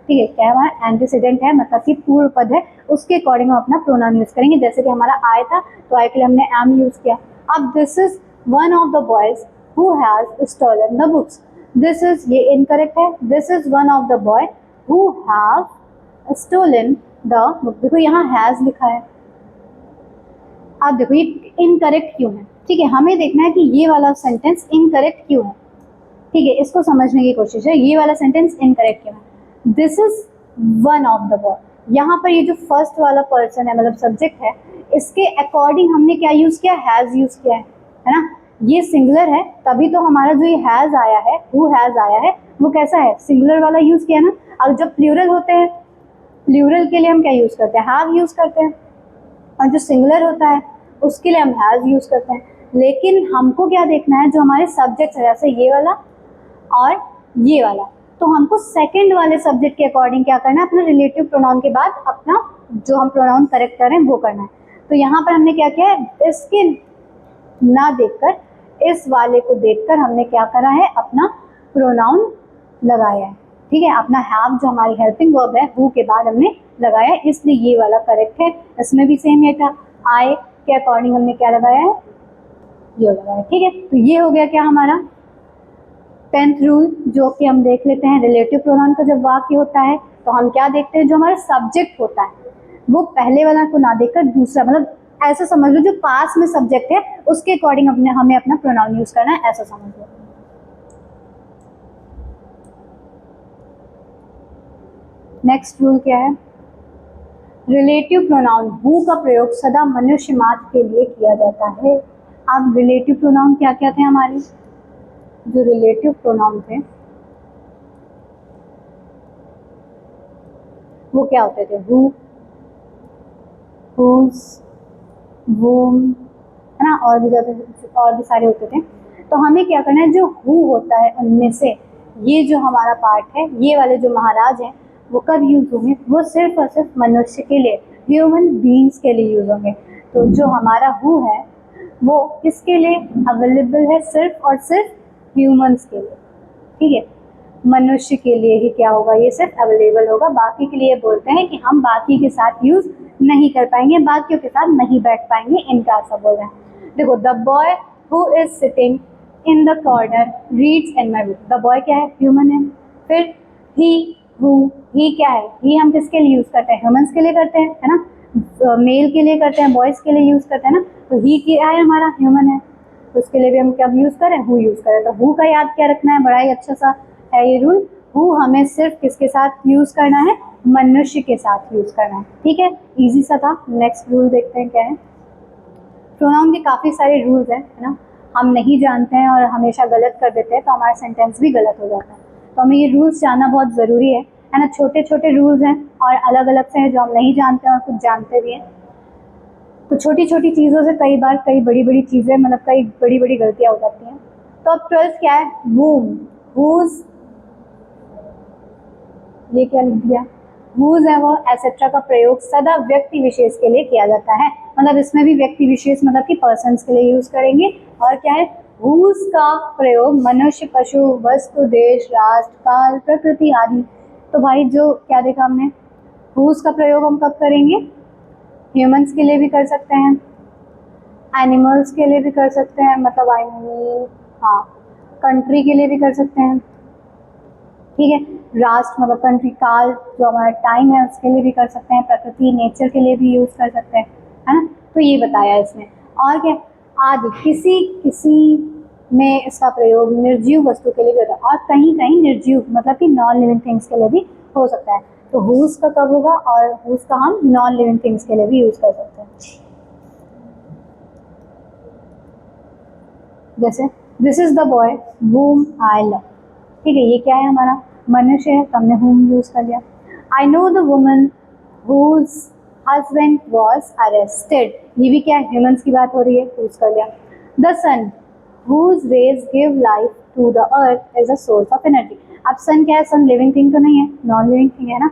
ठीक है, क्या हमारा एंटीसीडेंट है, मतलब कि पूर्व पद है, उसके अकॉर्डिंग हम अपना प्रोनाउन यूज करेंगे। जैसे कि हमारा आई था, तो आई के लिए हमने एम यूज किया। अब this is one of the boys who has stolen the books. This is, ये इनकरेक्ट है। This is one of the boy who have stolen the book. देखो यहाँ हैज लिखा है। अब देखो ये इनकरेक्ट क्यों है। ठीक है, हमें देखना है कि ये वाला सेंटेंस इनकरेक्ट क्यों है। ठीक है, इसको समझने की कोशिश है, ये वाला सेंटेंस इनकरेक्ट क्यों है। This is one of the boy, यहाँ पर ये जो फर्स्ट वाला पर्सन है, मतलब सब्जेक्ट है, इसके अकॉर्डिंग हमने क्या यूज किया, हैज यूज किया है ना। ये सिंगुलर है, तभी तो हमारा जो ये हैज आया है, हु हैज आया है, वो कैसा है, सिंगुलर वाला यूज किया ना। अब जब प्लूरल होते हैं, प्लूरल के लिए हम क्या यूज करते हैं, हैव यूज करते हैं, और जो सिंगुलर होता है उसके लिए हम हैज यूज करते हैं। लेकिन हमको क्या देखना है, जो हमारे सब्जेक्ट है, जैसे ये वाला और ये वाला, तो हमको सेकंड वाले सब्जेक्ट के अकॉर्डिंग क्या करना है, अपना रिलेटिव प्रोनाउन के बाद अपना जो हम प्रोनाउन करेक्ट कर रहे हैं वो करना है। तो यहाँ पर हमने क्या किया है, इसके ना देखकर, इस वाले को देखकर हमने क्या करा है, अपना प्रोनाउन लगाया है। ठीक है, अपना हैव जो हमारी हेल्पिंग वर्ब है, हु के बाद हमने लगाया है, इसलिए ये वाला करेक्ट है। इसमें भी सेम ये था, आई के अकॉर्डिंग हमने क्या लगाया है, ये लगाया। ठीक है, तो ये हो गया क्या हमारा 10th रूल, जो कि हम देख लेते हैं। रिलेटिव प्रोनाउन का जब वाक्य होता है तो हम क्या देखते हैं, जो हमारा सब्जेक्ट होता है वो पहले वाला को ना देखकर दूसरा, मतलब ऐसा समझ लो जो पास में सब्जेक्ट है उसके अकॉर्डिंग हमें अपना प्रोनाउन यूज करना है, ऐसा समझ लो। नेक्स्ट रूल क्या है, रिलेटिव प्रोनाउन हु का प्रयोग सदा मनुष्य मात्र के लिए किया जाता है। अब रिलेटिव प्रोनाउन क्या क्या थे हमारे, जो रिलेटिव प्रोनाउन थे वो क्या होते थे, हु, हुज, वूम, है ना, और भी सारे होते थे। तो हमें क्या करना है, जो हु होता है उनमें से ये जो हमारा पार्ट है, ये वाले जो महाराज हैं, वो कब यूज होंगे, वो सिर्फ और सिर्फ मनुष्य के लिए, ह्यूमन बीइंग्स के लिए यूज होंगे। तो जो हमारा हु है वो किसके लिए अवेलेबल है, सिर्फ और सिर्फ ह्यूमंस के लिए। ठीक है, मनुष्य के लिए ही क्या होगा, ये सिर्फ अवेलेबल होगा। बाकी के लिए बोलते हैं कि हम बाकी के साथ यूज नहीं कर पाएंगे, बाकियों के साथ नहीं बैठ पाएंगे, इनका ऐसा बोल रहे हैं। देखो, the boy who is sitting in the corner reads in my book. The boy क्या है, ह्यूमन है। फिर ही, हु, ही क्या है, ही हम किसके लिए यूज करते हैं, ह्यूमंस के लिए करते हैं, है ना, मेल के लिए करते हैं, बॉयज के लिए यूज करते हैं ना। तो ही क्या है, हमारा ह्यूमन है, तो उसके लिए भी हम क्या यूज करें, हु यूज करें। तो हु का याद क्या रखना है, बड़ा ही अच्छा सा है ये रूल। हु हमें सिर्फ किसके साथ यूज करना है, मनुष्य के साथ यूज करना है। ठीक है, इजी सा था। नेक्स्ट रूल देखते हैं क्या है। प्रोनाउन के काफी सारे रूल्स हैं, है ना, हम नहीं जानते हैं और हमेशा गलत कर देते हैं, तो हमारा सेंटेंस भी गलत हो जाता है। तो हमें ये रूल्स जानना बहुत जरूरी है ना। छोटे छोटे रूल्स हैं और अलग अलग से हैं, जो हम नहीं जानते और कुछ जानते भी हैं। तो छोटी छोटी चीज़ों से कई बार कई बड़ी बड़ी चीज़ें, मतलब कई बड़ी बड़ी गलतियाँ हो जाती हैं। तो अब 12th क्या है, वूम, हुज, ये क्या लिख दिया, हुज है वो, एसेट्रा का प्रयोग सदा व्यक्ति विशेष के लिए किया जाता है। मतलब इसमें भी व्यक्ति विशेष मतलब कि पर्सन्स के लिए यूज करेंगे। और क्या है, हुज का प्रयोग मनुष्य, पशु, वस्तु, देश, राष्ट्र, काल, प्रकृति आदि। तो भाई जो क्या देखा हमने, हुज का प्रयोग हम कब करेंगे, ह्यूमंस के लिए भी कर सकते हैं, एनिमल्स के लिए भी कर सकते हैं, मतलब आई मीन हाँ, कंट्री के लिए भी कर सकते हैं। ठीक है, राष्ट्र मतलब कंट्री, काल जो हमारा टाइम है उसके लिए भी कर सकते हैं, प्रकृति नेचर के लिए भी यूज कर सकते हैं, है ना। तो ये बताया इसमें। और क्या, आदि, किसी किसी में इसका प्रयोग निर्जीव वस्तु के लिए भी होता है, और कहीं कहीं निर्जीव मतलब कि नॉन लिविंग थिंग्स के लिए भी हो सकता है। तो हुज का कब होगा, और हुज का हम नॉन लिविंग थिंग्स के लिए भी यूज कर सकते हैं। जैसे this is the boy whom I love, ठीक है, ये क्या है हमारा मनुष्य है, तो हमने whom यूज कर लिया। I know the woman whose husband was arrested, ये भी क्या है, ह्यूमंस की बात हो रही है, यूज कर लिया। The sun whose rays give life to the earth is a source of energy, अब सन क्या है, सन लिविंग थिंग तो नहीं है, नॉन लिविंग थिंग है ना,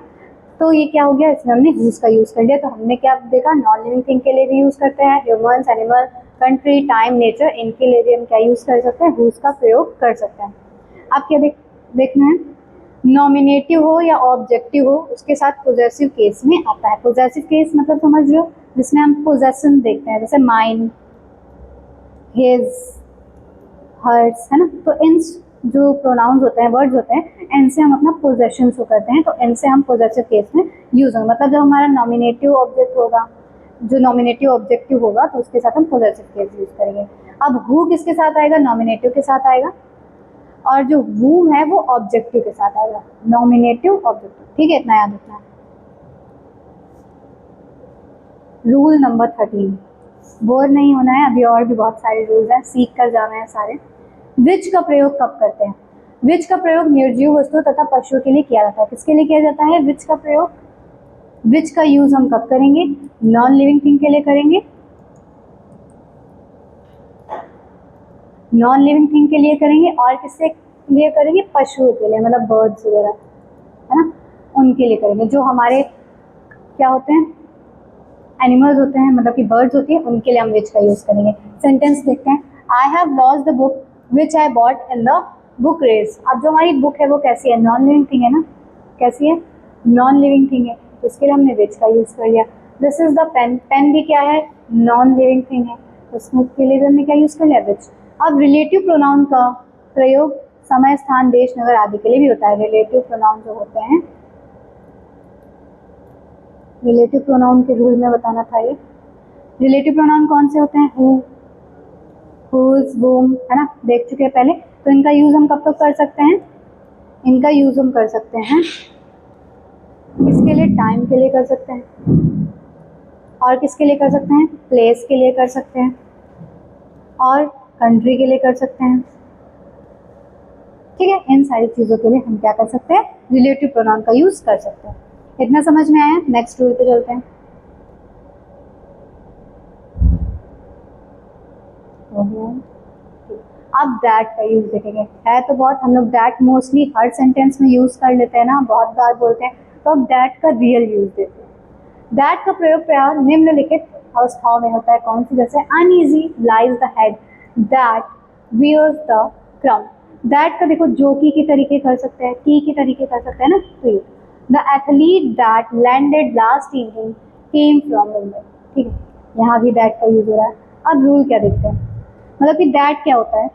तो ये क्या हो गया, इसमें हमने whose का यूज कर लिया। तो हमने क्या देखा, नॉन लिविंग थिंग के लिए भी यूज करते हैं, humans, animal, country, time, nature, इनके लिए भी हम क्या यूज कर सकते हैं, whose का प्रयोग कर सकते हैं। अब क्या देखना है, नॉमिनेटिव हो या ऑब्जेक्टिव हो, उसके साथ पोजेसिव केस में आता है। पोजेसिव केस मतलब समझ लो, जिसमें हम पोजेशन देखते हैं, जैसे माइन, हिज, हर्स, है ना, तो इन जो प्रोनाउंस होते हैं, वर्ड्स होते हैं, इनसे हम अपना पोजेशन शो करते हैं, तो इनसे हम पोजेसिव केस में यूज होंगे। मतलब जब हमारा नॉमिनेटिव ऑब्जेक्ट होगा, जो नॉमिनेटिव ऑब्जेक्टिव होगा, तो उसके साथ हम पोजेसिव केस यूज करेंगे। अब हु किसके साथ आएगा, नॉमिनेटिव के साथ आएगा, और जो whom है वो ऑब्जेक्टिव के साथ आएगा, नॉमिनेटिव ऑब्जेक्टिव, ठीक है, इतना याद रखना है। रूल नंबर 13, बोर नहीं होना है, अभी और भी बहुत सारे रूल्स हैं, सीख कर जाना है सारे। विच का प्रयोग कब करते हैं, विच का प्रयोग निर्जीव वस्तु तथा पशुओं के लिए किया जाता है। किसके लिए किया जाता है विच का प्रयोग, विच का यूज हम कब करेंगे, नॉन लिविंग थिंग के लिए करेंगे, नॉन लिविंग थिंग के लिए करेंगे, और किसके लिए करेंगे, पशुओं के लिए, मतलब बर्ड्स वगैरह, है ना, उनके लिए करेंगे, जो हमारे क्या होते हैं, एनिमल्स होते हैं, मतलब कि बर्ड्स होती है, उनके लिए हम विच का यूज करेंगे। सेंटेंस देखते हैं, I have lost the book which I bought in the book race. अब जो हमारी बुक है वो कैसी है, नॉन लिविंग थिंग है ना, कैसी है, नॉन लिविंग थिंग है, तो इसके लिए हमने विच का यूज कर लिया। This is the pen, pen भी क्या है, नॉन लिविंग थिंग है, तो उसके लिए भी हमने क्या यूज कर लिया, विच। अब रिलेटिव प्रोनाउन का प्रयोग समय, स्थान, देश, नगर आदि के लिए भी होता है। रिलेटिव प्रोनाउन जो होते हैं, रिलेटिव प्रोनाउन के रूल में बताना था ये। रिलेटिव प्रोनाउन कौन से होते हैं, हु, हुज, whom, है ना, देख चुके हैं पहले। तो इनका यूज हम कब कब कर सकते हैं, इनका यूज हम कर सकते हैं किसके लिए, टाइम के लिए कर सकते हैं, और किसके लिए कर सकते हैं, प्लेस के लिए कर सकते हैं, और कंट्री के लिए कर सकते हैं, ठीक है। इन सारी चीज़ों के लिए हम क्या कर सकते हैं, रिलेटिव प्रोनाउन का यूज कर सकते हैं। इतना समझ में आया, नेक्स्ट रूल पे चलते हैं। अब दैट का यूज देखेंगे, है तो बहुत, हम लोग दैट मोस्टली हर सेंटेंस में यूज कर लेते हैं ना, बहुत बार बोलते हैं, तो अब दैट का रियल यूज देते हैं। दैट का प्रयोग प्राय निम्नलिखित अवस्थाओं में होता है, कौन सी, जैसे uneasy lies the head, that wears the crown. That का देखो जो की तरीके कर सकते हैं, की के तरीके कर सकते हैं ना, तो ये the athlete that landed last evening came from Mumbai, ठीक है, यहाँ भी दैट का यूज हो रहा है। अब रूल क्या देखते हैं, मतलब कि दैट क्या होता है,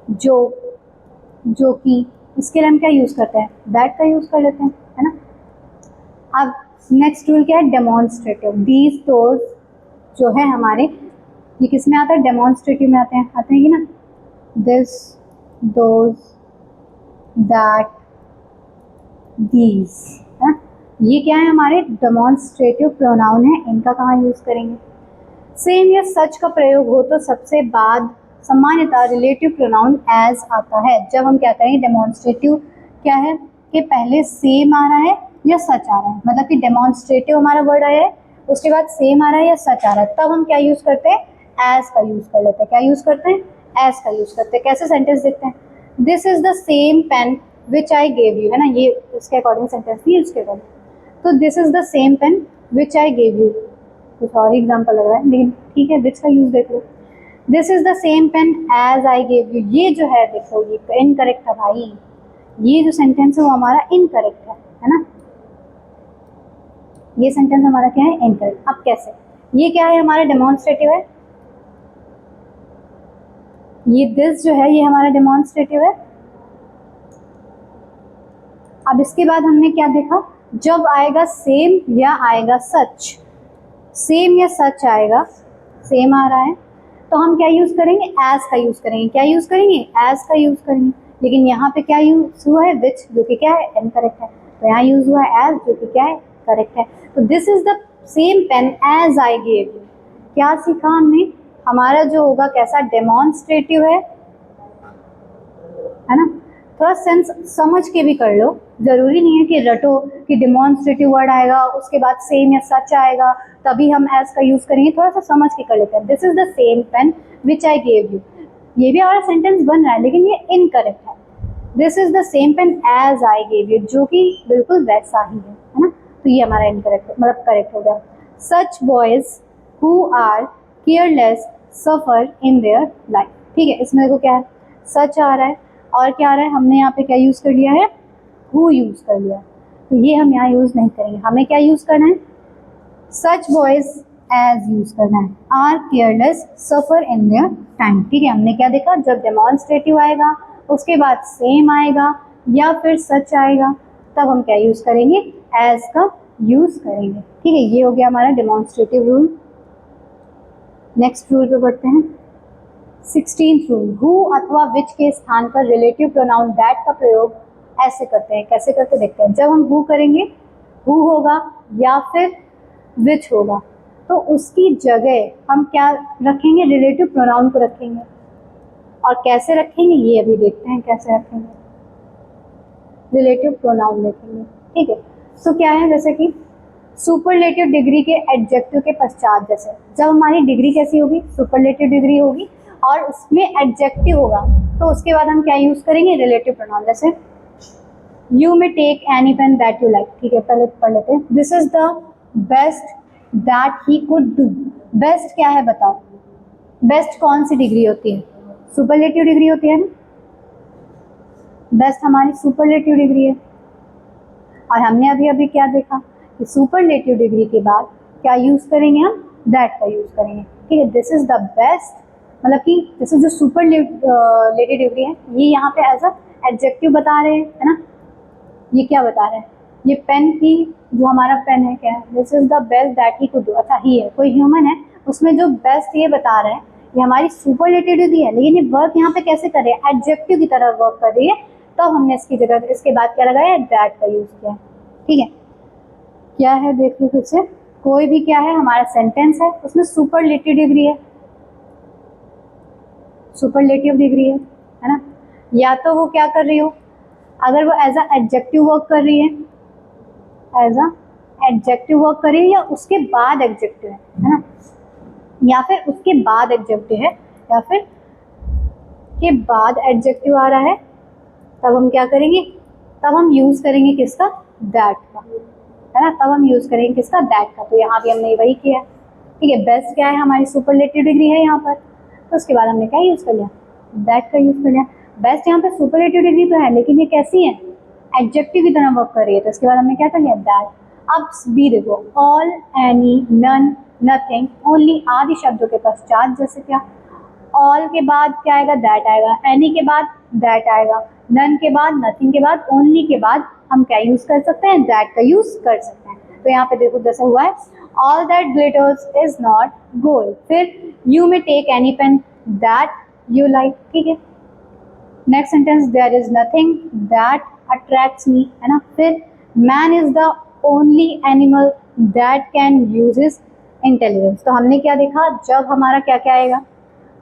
जो कि, इसके लिए हम क्या यूज करते हैं, दैट का यूज कर लेते हैं, है ना। अब नेक्स्ट रूल क्या है, डेमोन्स्ट्रेटिव। दीज दोज जो है हमारे, ये किस में आता है, डेमोन्स्ट्रेटिव में आते हैं कि ना, दिस, दोज, दैट, दीज, है, ये क्या है हमारे डेमोन्स्ट्रेटिव प्रोनाउन है, इनका कहाँ यूज करेंगे। सेम या सच का प्रयोग हो तो सबसे बाद सामान्यतः रिलेटिव प्रोनाउन एज आता है। जब हम क्या करेंगे, डेमोन्स्ट्रेटिव क्या है कि पहले सेम आ रहा है या सच आ रहा है, मतलब कि डेमोन्स्ट्रेटिव हमारा वर्ड आया है, उसके बाद सेम आ रहा है या सच आ रहा है, तब हम क्या यूज करते हैं, एज का यूज कर लेते हैं। क्या यूज करते हैं, एज का यूज करते हैं। कैसे, सेंटेंस देखते हैं, this is the same pen which I gave you, है ना, ये उसके अकॉर्डिंग सेंटेंस नहीं है, उसके अकॉर्डिंग, तो this is the same pen which I gave you, कुछ और एग्जाम्पल लग रहा है लेकिन ठीक है, विच का यूज देख लो। This is the same pen as I gave you, ये जो है देखो ये इनकरेक्ट है भाई, ये जो सेंटेंस है वो हमारा इनकरेक्ट है ना, ये सेंटेंस हमारा क्या है, इनकरेक्ट। अब कैसे, ये क्या है हमारा डेमोन्स्ट्रेटिव है, ये दिस जो है ये हमारा डेमोन्स्ट्रेटिव है। अब इसके बाद हमने क्या देखा, जब आएगा सेम या आएगा सच, सेम या सच आएगा, सेम आ रहा है तो हम क्या यूज करेंगे, एज का यूज करेंगे। क्या यूज करेंगे, एज का यूज करेंगे। लेकिन यहाँ पे क्या यूज हुआ है, विच, जो कि क्या है, इनकरेक्ट है, तो यहाँ यूज हुआ है एज, जो कि क्या है, करेक्ट है। तो this is the same pen as I gave you, क्या सीखा हमने हमारा जो होगा कैसा, डेमोन्स्ट्रेटिव है ना। थोड़ा सेंस समझ के भी कर लो, जरूरी नहीं है कि रटो कि डेमोन्स्ट्रेटिव वर्ड आएगा उसके बाद सेम या सच आएगा तभी हम एज का यूज करेंगे, थोड़ा सा समझ के कर लेते हैं। This is the same pen which I gave you, ये भी हमारा सेंटेंस बन रहा है लेकिन ये इनकरेक्ट है। This is the same pen as I gave you, जो कि बिल्कुल वैसा ही है ना, तो ये हमारा इनकरेक्ट मतलब करेक्ट हो गया। Such boys who are careless suffer in their life, ठीक है, इसमें देखो क्या है, सच आ रहा है और क्या आ रहा है, हमने यहाँ पे क्या यूज कर लिया है, हु यूज कर लिया, तो ये हम यहाँ यूज नहीं करेंगे। हमें क्या यूज करना है, सच बॉयज एज यूज करना है, are careless suffer in their time, ठीक है। हमने क्या देखा, जब डेमोन्स्ट्रेटिव आएगा उसके बाद सेम आएगा या फिर सच आएगा तब हम क्या यूज करेंगे, एज का यूज करेंगे, ठीक है। ये हो गया हमारा डेमोन्स्ट्रेटिव रूल। नेक्स्ट रूल पे बढ़ते हैं, 16th रूल, हु अथवा विच के स्थान पर रिलेटिव प्रोनाउन दैट का प्रयोग ऐसे करते हैं, कैसे करते देखते हैं। जब हम हु करेंगे, हु होगा या फिर विच होगा, तो उसकी जगह हम क्या रखेंगे, रिलेटिव प्रोनाउन को रखेंगे। और कैसे रखेंगे ये अभी देखते हैं, कैसे रखेंगे, रिलेटिव प्रोनाउन रखेंगे, ठीक है। तो क्या है, जैसे कि सुपरलेटिव डिग्री के एडजेक्टिव के पश्चात, जैसे जब हमारी डिग्री कैसी होगी, सुपरलेटिव डिग्री होगी और उसमें एडजेक्टिव होगा तो उसके बाद हम क्या यूज करेंगे, रिलेटिव प्रोनाउन। जैसे you may take any pen that you like, ठीक है, पहले पढ़ लेते हैं। This is the best that he could do, best क्या है बताओ, बेस्ट कौन सी डिग्री होती है, सुपरलेटिव डिग्री होती है ना, बेस्ट हमारी सुपरलेटिव डिग्री है। और हमने अभी अभी क्या देखा कि सुपरलेटिव डिग्री के बाद क्या यूज करेंगे, हम दैट का यूज करेंगे, ठीक है। दिस इज द बेस्ट, मतलब कि दिस इज जो सुपरलेटिव डिग्री है ये यहाँ पे एज अ एडजेक्टिव बता रहे हैं, है ना। ये क्या बता रहे हैं, ये पेन की जो हमारा पेन है क्या है, this is the best that he could do, अच्छा ही है, कोई ह्यूमन है उसमें जो बेस्ट ये बता रहे हैं, ये हमारी सुपरलेटिव डिग्री है, लेकिन ये वर्क यहाँ पे कैसे कर रही है, एडजेक्टिव की तरह वर्क कर रही है, तब हमने इसकी जगह इसके बाद क्या लगाया, दैट का यूज किया, ठीक है। क्या है देख लो फिर से, कोई भी क्या है हमारा सेंटेंस है उसमें सुपरलेटिव डिग्री है, सुपरलेटिव डिग्री है ना। या तो वो क्या कर रही हो, अगर वो एज अ एडजेक्टिव वर्क कर रही है, एज अ एडजेक्टिव वर्क कर रही है, या उसके बाद एडजेक्टिव है ना, या फिर उसके बाद एडजेक्टिव है, या फिर के बाद एडजेक्टिव आ रहा है, तब हम क्या करेंगे, तब हम यूज करेंगे किसका, दैट का, है ना, तब हम यूज करेंगे किसका, दैट का। तो यहाँ भी हमने वही किया, ठीक है। बेस्ट क्या है, हमारी सुपरलेटिव डिग्री है यहाँ पर, तो उसके बाद हमने क्या यूज कर लिया, दैट का यूज कर लिया। बेस्ट यहाँ पे सुपरलेटिव डिग्री तो है लेकिन ये कैसी है, एडजेक्टिव की तरह वर्क कर रही है, तो इसके बाद हमने क्या कर लिया, दैट। अब बी देखो, all, any, none, nothing, only आदि शब्दों के पश्चात, जैसे क्या, ऑल के बाद क्या आएगा, दैट आएगा, एनी के बाद दैट आएगा, नन के बाद, नथिंग के बाद, ओनली के बाद हम क्या यूज कर सकते हैं, दैट का यूज कर सकते हैं। तो यहाँ पे देखो जैसे हुआ है, all that glitters is not gold, फिर you may take any pen that you like, ठीक है। Next sentence, there is nothing that attracts me, है ना। फिर man is the only animal that can use his intelligence. तो हमने क्या देखा, जब हमारा क्या क्या आएगा,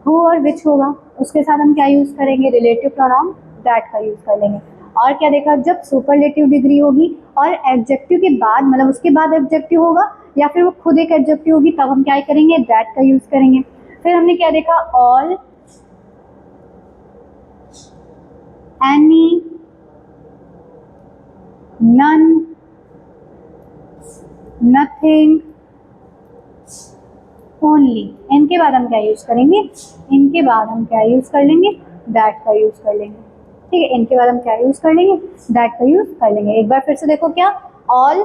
हु और विच होगा, उसके साथ हम क्या यूज करेंगे, रिलेटिव प्रोनाउन दैट का यूज कर लेंगे। और क्या देखा, जब सुपरलेटिव डिग्री होगी और एडजेक्टिव के बाद, मतलब उसके बाद एडजेक्टिव होगा या फिर वो खुद एक एडजेक्टिव होगी, तब हम क्या करेंगे, दैट का यूज करेंगे। फिर हमने क्या देखा, all, any, none, nothing, only, इनके बाद हम क्या यूज करेंगे, इनके बाद हम क्या यूज कर लेंगे, दैट का यूज कर लेंगे, ठीक है। इनके बाद हम क्या यूज कर लेंगे, दैट का यूज कर लेंगे। एक बार फिर से देखो, क्या, ऑल,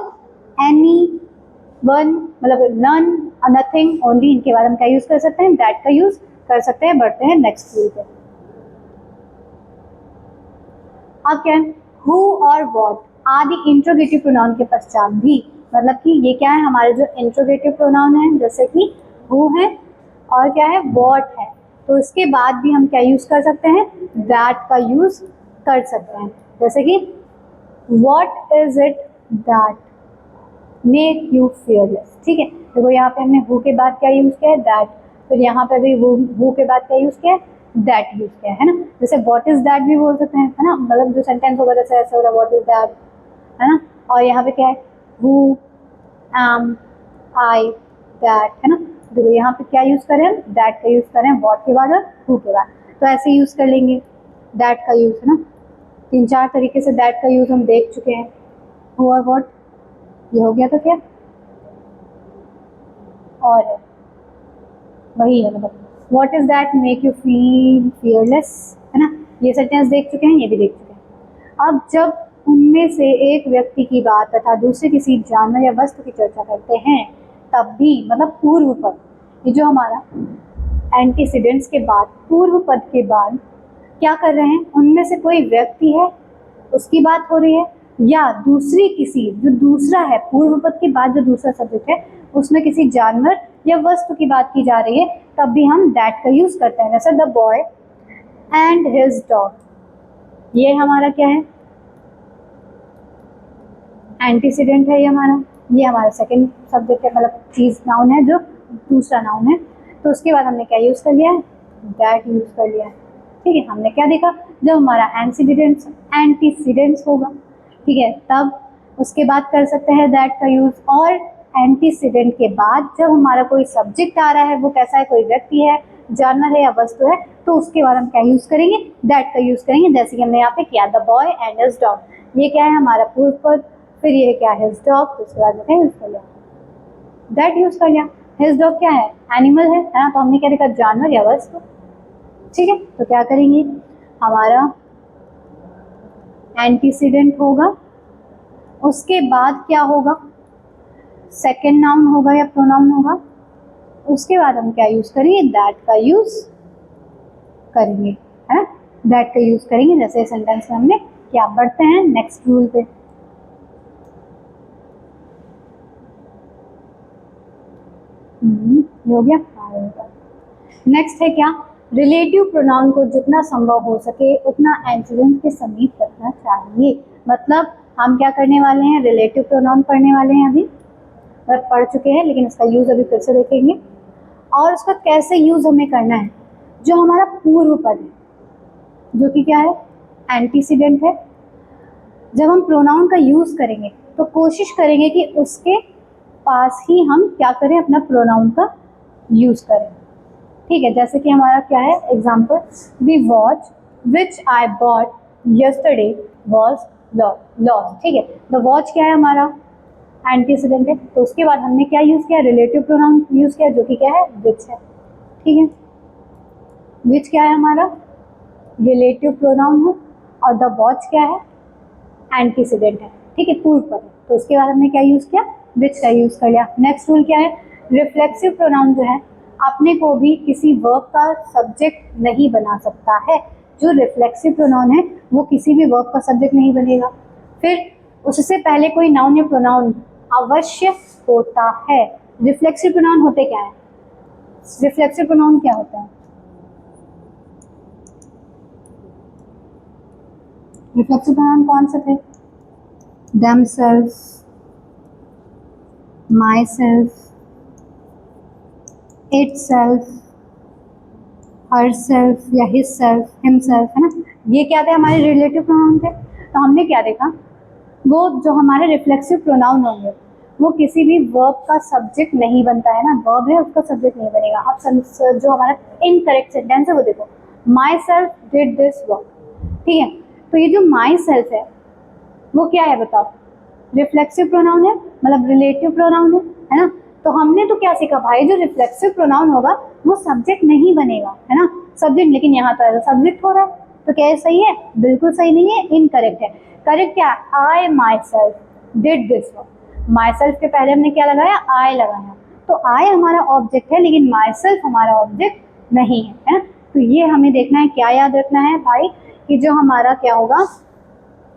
एनी, वन, मतलब नन, नथिंग, ओनली, इनके बाद हम क्या यूज कर सकते हैं, दैट का यूज कर सकते हैं। बढ़ते हैं नेक्स्ट रूल पे। अब क्या है, हु और व्हाट आदि इंट्रोगेटिव प्रोनाउन के पश्चात भी, मतलब कि ये क्या है, हमारे जो इंट्रोगेटिव प्रोनाउन है, जैसे कि हु है और क्या है, व्हाट है, तो इसके बाद भी हम क्या यूज कर सकते हैं, दैट का यूज कर सकते हैं। जैसे कि what is it that make you fearless, ठीक है। देखो यहाँ पे हमने हु के बाद क्या यूज किया है, दैट। फिर यहाँ पे भी वो के बाद क्या यूज किया है, दैट यूज किया है ना। जैसे व्हाट इज दैट भी बोल सकते हैं, है ना, मतलब जो सेंटेंस होगा जैसे ऐसे हो रहा है व्हाट इज दैट, है ना। और यहाँ पे क्या है, हु, एम, आई, दैट, है ना। देखो यहाँ पे क्या यूज करें, दैट का यूज करें व्हाट के बाद और हु के बाद, तो ऐसे यूज कर लेंगे दैट का यूज, है ना। 3-4 तरीके से दैट का यूज हम देख चुके हैं। हु और व्हाट ये हो गया, तो क्या और है, वही है, मतलब what is that make you feel fearless, है ना। ये सेंटेंस देख चुके हैं, ये भी देख चुके हैं। अब जब उनमें से एक व्यक्ति की बात तथा दूसरे किसी जानवर या वस्तु की चर्चा करते हैं, तब भी मतलब पूर्व पद, ये जो हमारा एंटीसीडेंट्स के बाद पूर्व पद के बाद क्या कर रहे हैं, उनमें से कोई व्यक्ति है उसकी बात हो रही है, या दूसरी किसी जो दूसरा है, पूर्व पद के बाद जो दूसरा सब्जेक्ट है उसमें किसी जानवर या वस्तु की बात की जा रही है, तब भी हम दैट का यूज करते हैं। जैसे the boy and his dog, ये हमारा क्या है, एंटीसीडेंट है, ये हमारा सेकंड सब्जेक्ट है, मतलब चीज नाउन है जो दूसरा नाउन है। तो उसके बाद हमने क्या यूज कर लिया है, दैट यूज कर लिया है। ठीक है, हमने क्या देखा, जब हमारा एंटीसीडेंट्स होगा, ठीक है, तब उसके बाद कर सकते हैं दैट का यूज। और एंटीसीडेंट के बाद जब हमारा कोई सब्जेक्ट आ रहा है, वो कैसा है, कोई व्यक्ति है, जानवर है या वस्तु है, तो उसके बाद हम क्या यूज करेंगे, दैट का यूज करेंगे। जैसे कि हमने यहाँ पे किया the boy and his dog, ये क्या है हमारा पूर्व पद, फिर ये क्या है हिज डॉग, तो उसके बाद में यूज कर लिया दैट यूज कर लिया। हिज डॉग क्या है, एनिमल है ना, तो हमने क्या देखा, जानवर या वस्तु। ठीक है, तो क्या करेंगे, हमारा एंटीसीडेंट होगा, उसके बाद क्या होगा, सेकेंड नाउन होगा या प्रोनाउन होगा, उसके बाद हम क्या यूज करेंगे, दैट का यूज करेंगे, है ना, दैट का यूज करेंगे। जैसे सेंटेंस में हमने क्या, बढ़ते हैं नेक्स्ट रूल पे। हो गया, नेक्स्ट है क्या, रिलेटिव प्रोनाउन को जितना संभव हो सके उतना एंटीसीडेंट के समीप रखना चाहिए। मतलब हम क्या करने वाले हैं, रिलेटिव प्रोनाउन पढ़ने वाले हैं, अभी पढ़ चुके हैं लेकिन इसका यूज अभी फिर से देखेंगे। और उसका कैसे यूज हमें करना है, जो हमारा पूर्व पद है जो कि क्या है, एंटीसीडेंट है, जब हम प्रोनाउन का यूज करेंगे तो कोशिश करेंगे कि उसके पास ही हम क्या करें, अपना प्रोनाउन का यूज करें। ठीक है, जैसे कि हमारा क्या है example, the watch which I bot yesterday was lost. ठीक है, द वॉच क्या है हमारा एंटीसीडेंट है, तो उसके बाद हमने क्या यूज किया, रिलेटिव प्रोनाउन यूज किया जो कि क्या है, विच है। ठीक है, विच क्या है हमारा रिलेटिव प्रोनाउन है, और द वॉच क्या है, एंटीसीडेंट है। ठीक है, पूर्व पद है, तो उसके बाद हमने क्या यूज किया, विच का यूज कर लिया। नेक्स्ट रूल क्या है, रिफ्लेक्सिव प्रोनाउन जो है अपने को भी किसी वर्ब का सब्जेक्ट नहीं बना सकता है। जो रिफ्लेक्सिव प्रोनाउन है वो किसी भी वर्ब का सब्जेक्ट नहीं बनेगा। फिर उससे पहले कोई नाउन या प्रोनाउन अवश्य होता है। रिफ्लेक्सिव प्रोनाउन होते क्या है, रिफ्लेक्सिव प्रोनाउन क्या होता है, रिफ्लेक्सिव प्रोनाउन कौन से थे, themselves, myself, itself, herself या hisself, himself, है ना, ये क्या थे हमारे रिलेटिव प्रोनाउन थे। तो हमने क्या देखा, वो जो हमारे रिफ्लेक्सिव प्रोनाउन होंगे वो किसी भी वर्ब का सब्जेक्ट नहीं बनता है ना, वर्ब है उसका सब्जेक्ट नहीं बनेगा। अब जो हमारा इनकरेक्ट सेंटेंस है वो देखो, my self did this work. ठीक है, तो ये जो माई सेल्फ है वो क्या है बताओ, रिफ्लेक्सिव प्रोनाउन है, मतलब रिलेटिव प्रोनाउन है ना। तो हमने तो क्या सीखा भाई, जो रिफ्लेक्सिव प्रोनाउन होगा वो सब्जेक्ट नहीं बनेगा, है ना, सब्जेक्ट, लेकिन यहाँ तो ऐसा सब्जेक्ट हो रहा है, तो क्या ये सही है, बिल्कुल सही नहीं है, इनकरेक्ट है। करेक्ट क्या है, I myself did this work, myself के पहले हमने क्या लगाया, आई लगाया, तो आई हमारा ऑब्जेक्ट है लेकिन माई सेल्फ हमारा ऑब्जेक्ट नहीं है ना। तो ये हमें देखना है, क्या याद रखना है भाई, कि जो हमारा क्या होगा,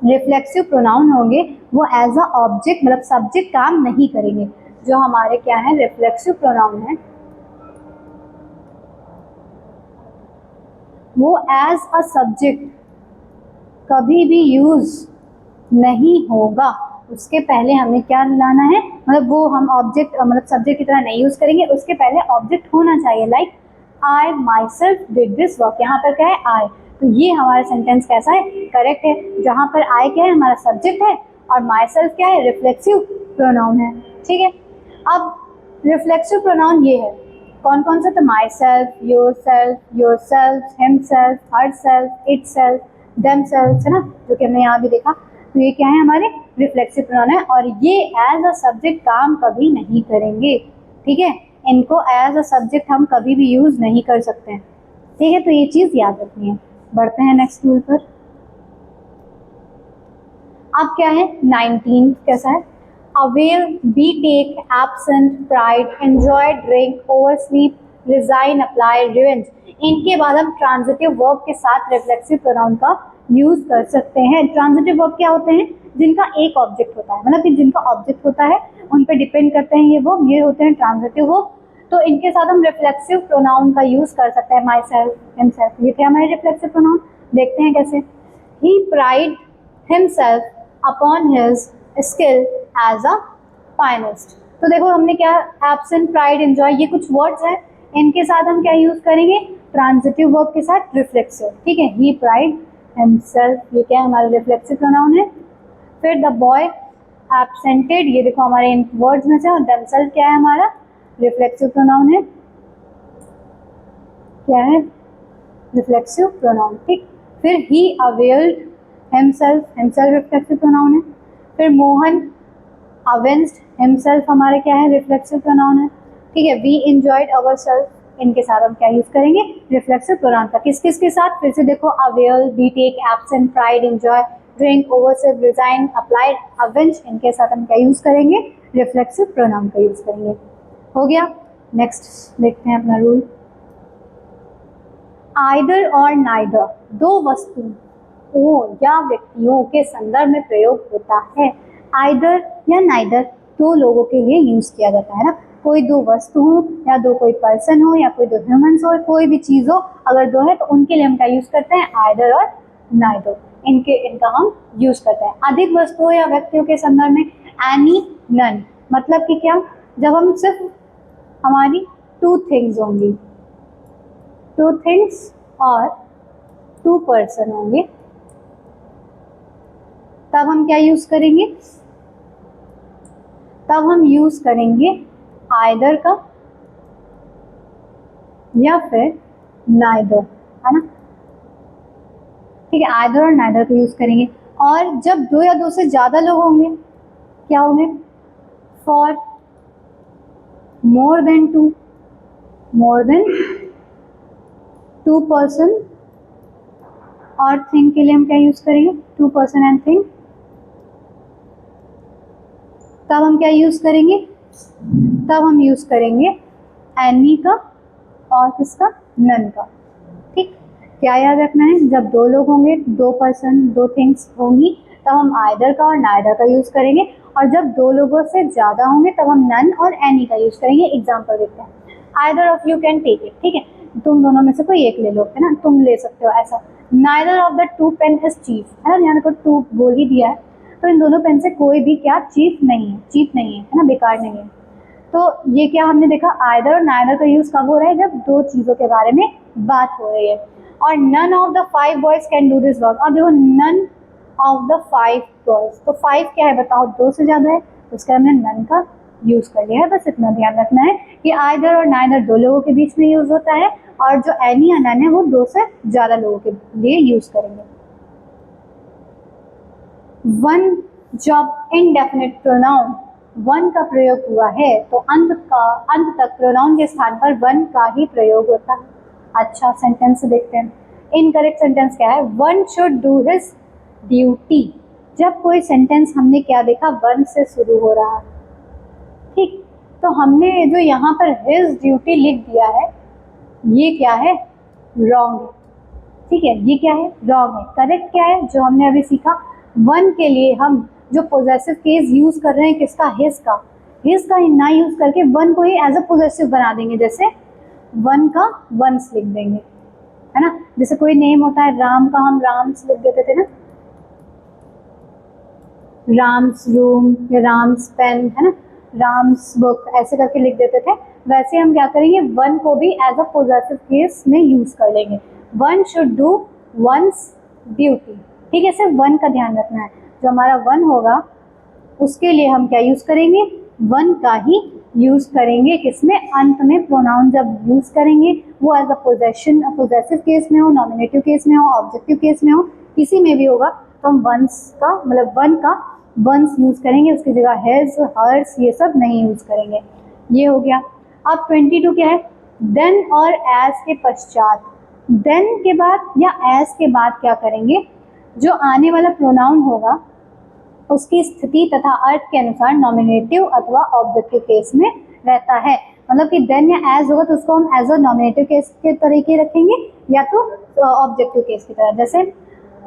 रिफ्लेक्सिव प्रोनाउन होंगे वो एज अ ऑब्जेक्ट मतलब सब्जेक्ट काम नहीं करेंगे। जो हमारे क्या है रिफ्लेक्सिव प्रोनाउन है वो एज अ सब्जेक्ट कभी भी यूज नहीं होगा। उसके पहले हमें क्या लाना है, मतलब वो हम ऑब्जेक्ट मतलब सब्जेक्ट की तरह नहीं यूज करेंगे, उसके पहले ऑब्जेक्ट होना चाहिए। Like I myself did this work, यहाँ पर क्या है आई, तो ये हमारा सेंटेंस कैसा है, करेक्ट है। जहाँ पर आई क्या है, हमारा सब्जेक्ट है, और माई सेल्फ क्या है, रिफ्लेक्सिव प्रोनाउन है। ठीक है, अब रिफ्लेक्सिव प्रोनाउन ये है कौन कौन से, तो my self, your self, him self, her self, it self, them self, है ना, जो कि हमने यहाँ भी देखा। तो ये क्या है, हमारे रिफ्लेक्सिव प्रोनाउन है, और ये एज अ सब्जेक्ट काम कभी नहीं करेंगे। ठीक है, इनको एज अ सब्जेक्ट हम कभी भी यूज नहीं कर सकते हैं। ठीक है, तो ये चीज याद रखनी है। बढ़ते हैं नेक्स्ट रूल पर। अब क्या है 19 कैसा है, avail, be, take, absent, pride, enjoy, drink, oversleep, resign, apply, revenge. इनके बाद हम ट्रांजिटिव वर्ब के साथ रिफ्लेक्सिव प्रोनाउन का यूज कर सकते हैं। ट्रांजिटिव वर्ब क्या होते हैं, जिनका एक ऑब्जेक्ट होता है, मतलब कि जिनका ऑब्जेक्ट होता है उन पे डिपेंड करते हैं ये वर्ब, ये होते हैं ट्रांजिटिव वर्ब। तो इनके साथ हम रिफ्लेक्सिव प्रोनाउन का यूज कर सकते हैं, माई सेल्फ, हिमसेल्फ, ये थे हमारे रिफ्लेक्सिव प्रोनाउन। देखते हैं कैसे, he pride himself upon his skill as a pianist. तो देखो हमने क्या, एब्सेंट, प्राइड, एंजॉय, ये कुछ वर्ड्स हैं, इनके साथ हम क्या यूज करेंगे, ट्रांजिटिव वर्ब के साथ रिफ्लेक्सिव। ठीक है, ही प्राइड हिमसेल्फ, ये क्या हमारा रिफ्लेक्सिव प्रोनाउन है। फिर द बॉय एब्सेंटेड, ये देखो हमारे इन वर्ड्स में से, और देमसेल्फ क्या है हमारा रिफ्लेक्सिव प्रोनाउन है, क्या है, रिफ्लेक्सिव प्रोनाउन। ठीक, फिर he availed himself, himself reflexive pronoun है। फिर मोहन अवेंस्ड हिमसेल्फ, हमारे क्या है, रिफ्लेक्सिव प्रोनाउन है। ठीक है, वी एंजॉयड अवरसेल्फ, इनके साथ हम क्या यूज करेंगे, रिफ्लेक्सिव प्रोनाउन का। किस किस के साथ, फिर से देखो, avail, be, take, absent, pride, enjoy, drink, oversleep, resign, applied, avenge, इनके साथ हम क्या यूज करेंगे, रिफ्लेक्सिव प्रोनाउन का यूज करेंगे। हो गया। नेक्स्ट देखते हैं अपना रूल, आइदर और नाइदर, दो वस्तुओं या व्यक्तियों के संदर्भ में प्रयोग होता है। आइदर या नाइदर दो लोगों के लिए यूज किया जाता है ना, कोई दो वस्तु हो या दो कोई पर्सन हो या कोई दो ह्यूमंस हो, कोई भी चीज हो, अगर दो है तो उनके लिए हम क्या यूज करते हैं, आइदर और नाइदर, इनका हम यूज करते हैं। अधिक वस्तुओं या व्यक्तियों के संदर्भ में एनी, नन, मतलब कि क्या, जब हम सिर्फ हमारी टू थिंग्स होंगी, टू थिंग्स और टू पर्सन होंगे, तब हम क्या यूज करेंगे, तब हम यूज करेंगे आइदर का या फिर नाइदर, है ना। ठीक है, आइदर और नाइदर को यूज करेंगे। और जब दो या दो से ज्यादा लोग होंगे, क्या होंगे, for more than two, more than two person और थिंग के लिए हम क्या यूज करेंगे, टू पर्सन एंड थिंग, तब हम क्या यूज करेंगे, तब हम यूज करेंगे एनी का और किसका, नन का। ठीक, क्या याद रखना है, जब दो लोग होंगे, दो पर्सन, दो थिंग्स होंगी, तब हम आइदर का और नाइदर का यूज करेंगे, और जब दो लोगों से ज्यादा होंगे तब हम नन और एनी का यूज करेंगे। एग्जाम्पल देखते हैं, either of you can take it, ठीक है, तुम दोनों में से कोई एक ले लो, है ना, तुम ले सकते हो, ऐसा। Neither of the two pen is chief, है ना, यहाँ देखो टू बोल ही दिया है, तो इन दोनों पेन से कोई भी क्या चीप नहीं है, चीप नहीं है ना, बेकार नहीं है। तो ये क्या हमने देखा, आइदर और नाइदर का यूज कब हो रहा है, जब दो चीजों के बारे में बात हो रही है। और none of the 5 boys can do this work, अब देखो नन ऑफ द 5 बॉयज, तो 5 क्या है बताओ, दो से ज्यादा है, तो उसका हमने नन का यूज कर लिया है। बस इतना ध्यान रखना है कि आइदर और नाइदर दो लोगों के बीच में यूज होता है, और जो एनी या नन है वो दो से ज्यादा लोगों के लिए यूज करेंगे। वन, जब इनडेफिनिट प्रोनाउन वन का प्रयोग हुआ है तो अंत तक प्रोनाउन के स्थान पर वन का ही प्रयोग होता है। अच्छा, सेंटेंस देखते हैं। इनकरेक्ट सेंटेंस क्या है, one should do his duty. जब कोई सेंटेंस हमने क्या देखा, वन से शुरू हो रहा है, ठीक, तो हमने जो यहाँ पर हिज ड्यूटी लिख दिया है, ये क्या है, रॉन्ग है। ठीक है, ये क्या है, रॉन्ग है। करेक्ट क्या है, जो हमने अभी सीखा, वन के लिए हम जो पोजेसिव केस यूज कर रहे हैं, किसका, हिज का, हिज का ना यूज करके वन को ही एज अ पोजेसिव बना देंगे, जैसे वन का वंस लिख देंगे, है ना। जैसे कोई नेम होता है, राम का हम राम्स लिख देते थे ना, राम्स रूम या राम्स पेन, है ना, राम्स बुक, ऐसे करके लिख देते थे। वैसे हम क्या करेंगे, वन को भी एज अ पोजेसिव केस में यूज कर लेंगे। One should do once duty, ठीक है, सिर्फ वन का ध्यान रखना है। जो हमारा वन होगा उसके लिए हम क्या यूज करेंगे, वन का ही यूज करेंगे। किसमें, अंत में प्रोनाउन जब यूज करेंगे वो as a possession, possessive case में हो, नॉमिनेटिव केस में हो, ऑब्जेक्टिव केस में हो, किसी में भी होगा तो हम वंस का मतलब वन का वंस यूज करेंगे, उसकी जगह हैज, हर्स ये सब नहीं यूज करेंगे। ये हो गया। अब 22 क्या है, देन और एज के पश्चात, देन के बाद या एज के बाद क्या करेंगे, जो आने वाला प्रोनाउन होगा उसकी स्थिति तथा अर्थ के अनुसार नॉमिनेटिव अथवा ऑब्जेक्टिव केस में रहता है। मतलब कि देन या एज होगा तो उसको हम एज अ नॉमिनेटिव केस के तरीके रखेंगे या तो ऑब्जेक्टिव केस की तरह। जैसे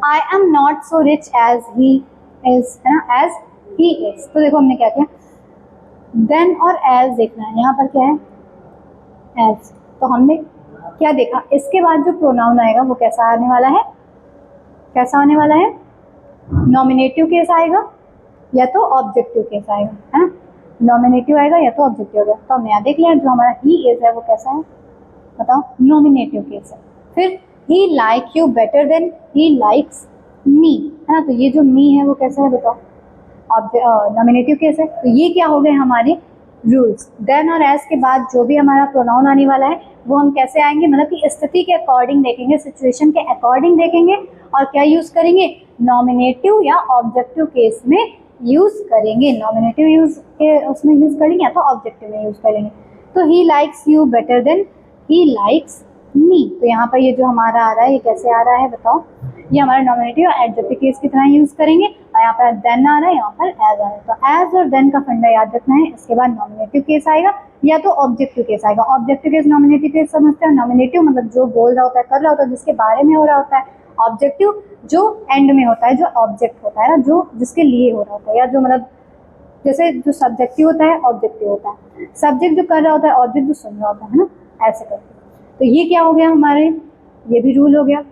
I am not so rich as he is, है ना, एज ही इज। तो देखो हमने क्या किया, देन और एज देखना है, यहाँ पर क्या है, एज। तो हमने क्या देखा, इसके बाद जो प्रोनाउन आएगा वो कैसा आने वाला है, कैसा आने वाला है, नॉमिनेटिव केस आएगा या तो ऑब्जेक्टिव केस आएगा, है ना, नॉमिनेटिव आएगा या तो ऑब्जेक्टिव आएगा। तो हमने यहाँ देख लिया जो हमारा ही इज है वो कैसा है, बताओ, नॉमिनेटिव केस है। फिर he like you better than he likes me, है ना, तो ये जो मी है वो कैसा है बताओ, नॉमिनेटिव केस है। तो ये क्या हो गए हमारे रूल्स। देन और एज के बाद जो भी हमारा प्रोनाउन आने वाला है वो हम कैसे आएंगे, मतलब कि स्थिति के अकॉर्डिंग देखेंगे, सिचुएशन के अकॉर्डिंग देखेंगे और क्या यूज करेंगे, नॉमिनेटिव या ऑब्जेक्टिव केस में यूज करेंगे। नॉमिनेटिव यूज के उसमें यूज करेंगे या तो ऑब्जेक्टिव में यूज करेंगे। तो he likes you better than he likes me, तो यहाँ पर ये जो हमारा आ रहा है ये कैसे आ रहा है बताओ, ये हमारा नॉमिनेटिव और एडजेक्टिव केस की तरह यूज करेंगे। और यहाँ पर देन आ रहा है, यहाँ पर एज आ रहा है, तो एज और देन का फंडा याद रखना है। इसके बाद नॉमिनेटिव केस आएगा या तो ऑब्जेक्टिव केस आएगा। ऑब्जेक्टिव केस नॉमिनेटिव केस समझते हैं, नॉमिनेटिव मतलब जो बोल रहा होता है, कर रहा होता है, जिसके बारे में हो रहा होता है। ऑब्जेक्टिव जो एंड में होता है, जो ऑब्जेक्ट होता है ना, जो जिसके लिए हो रहा होता है, या जो मतलब जैसे जो सब्जेक्टिव होता है ऑब्जेक्टिव होता है, सब्जेक्ट जो कर रहा होता है, ऑब्जेक्ट जो सुन रहा होता है ना, ऐसे करके। तो ये क्या हो गया हमारे, ये भी रूल हो गया।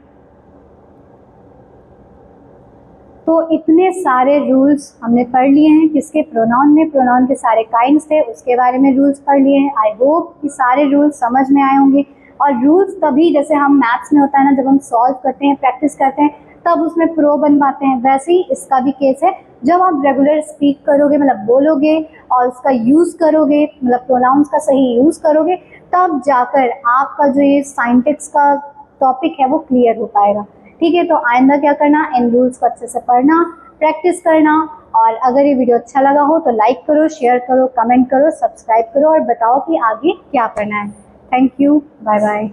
तो इतने सारे रूल्स हमने पढ़ लिए हैं किसके, प्रोनाउन में। प्रोनाउन के सारे काइंड्स थे उसके बारे में रूल्स पढ़ लिए हैं। आई होप कि सारे रूल्स समझ में आए होंगे। और रूल्स तभी, जैसे हम मैथ्स में होता है ना, जब हम सॉल्व करते हैं, प्रैक्टिस करते हैं, तब उसमें प्रो बन पाते हैं, वैसे ही इसका भी केस है। जब आप रेगुलर स्पीक करोगे, मतलब बोलोगे और उसका यूज़ करोगे, मतलब प्रोनाउंस का सही यूज़ करोगे, तब जाकर आपका जो ये साइंटिक्स का टॉपिक है वो क्लियर हो पाएगा। ठीक है, तो आइंदा क्या करना, इन रूल्स को अच्छे से पढ़ना, प्रैक्टिस करना। और अगर ये वीडियो अच्छा लगा हो तो लाइक करो, शेयर करो, कमेंट करो, सब्सक्राइब करो और बताओ कि आगे क्या करना है। Thank you, bye bye.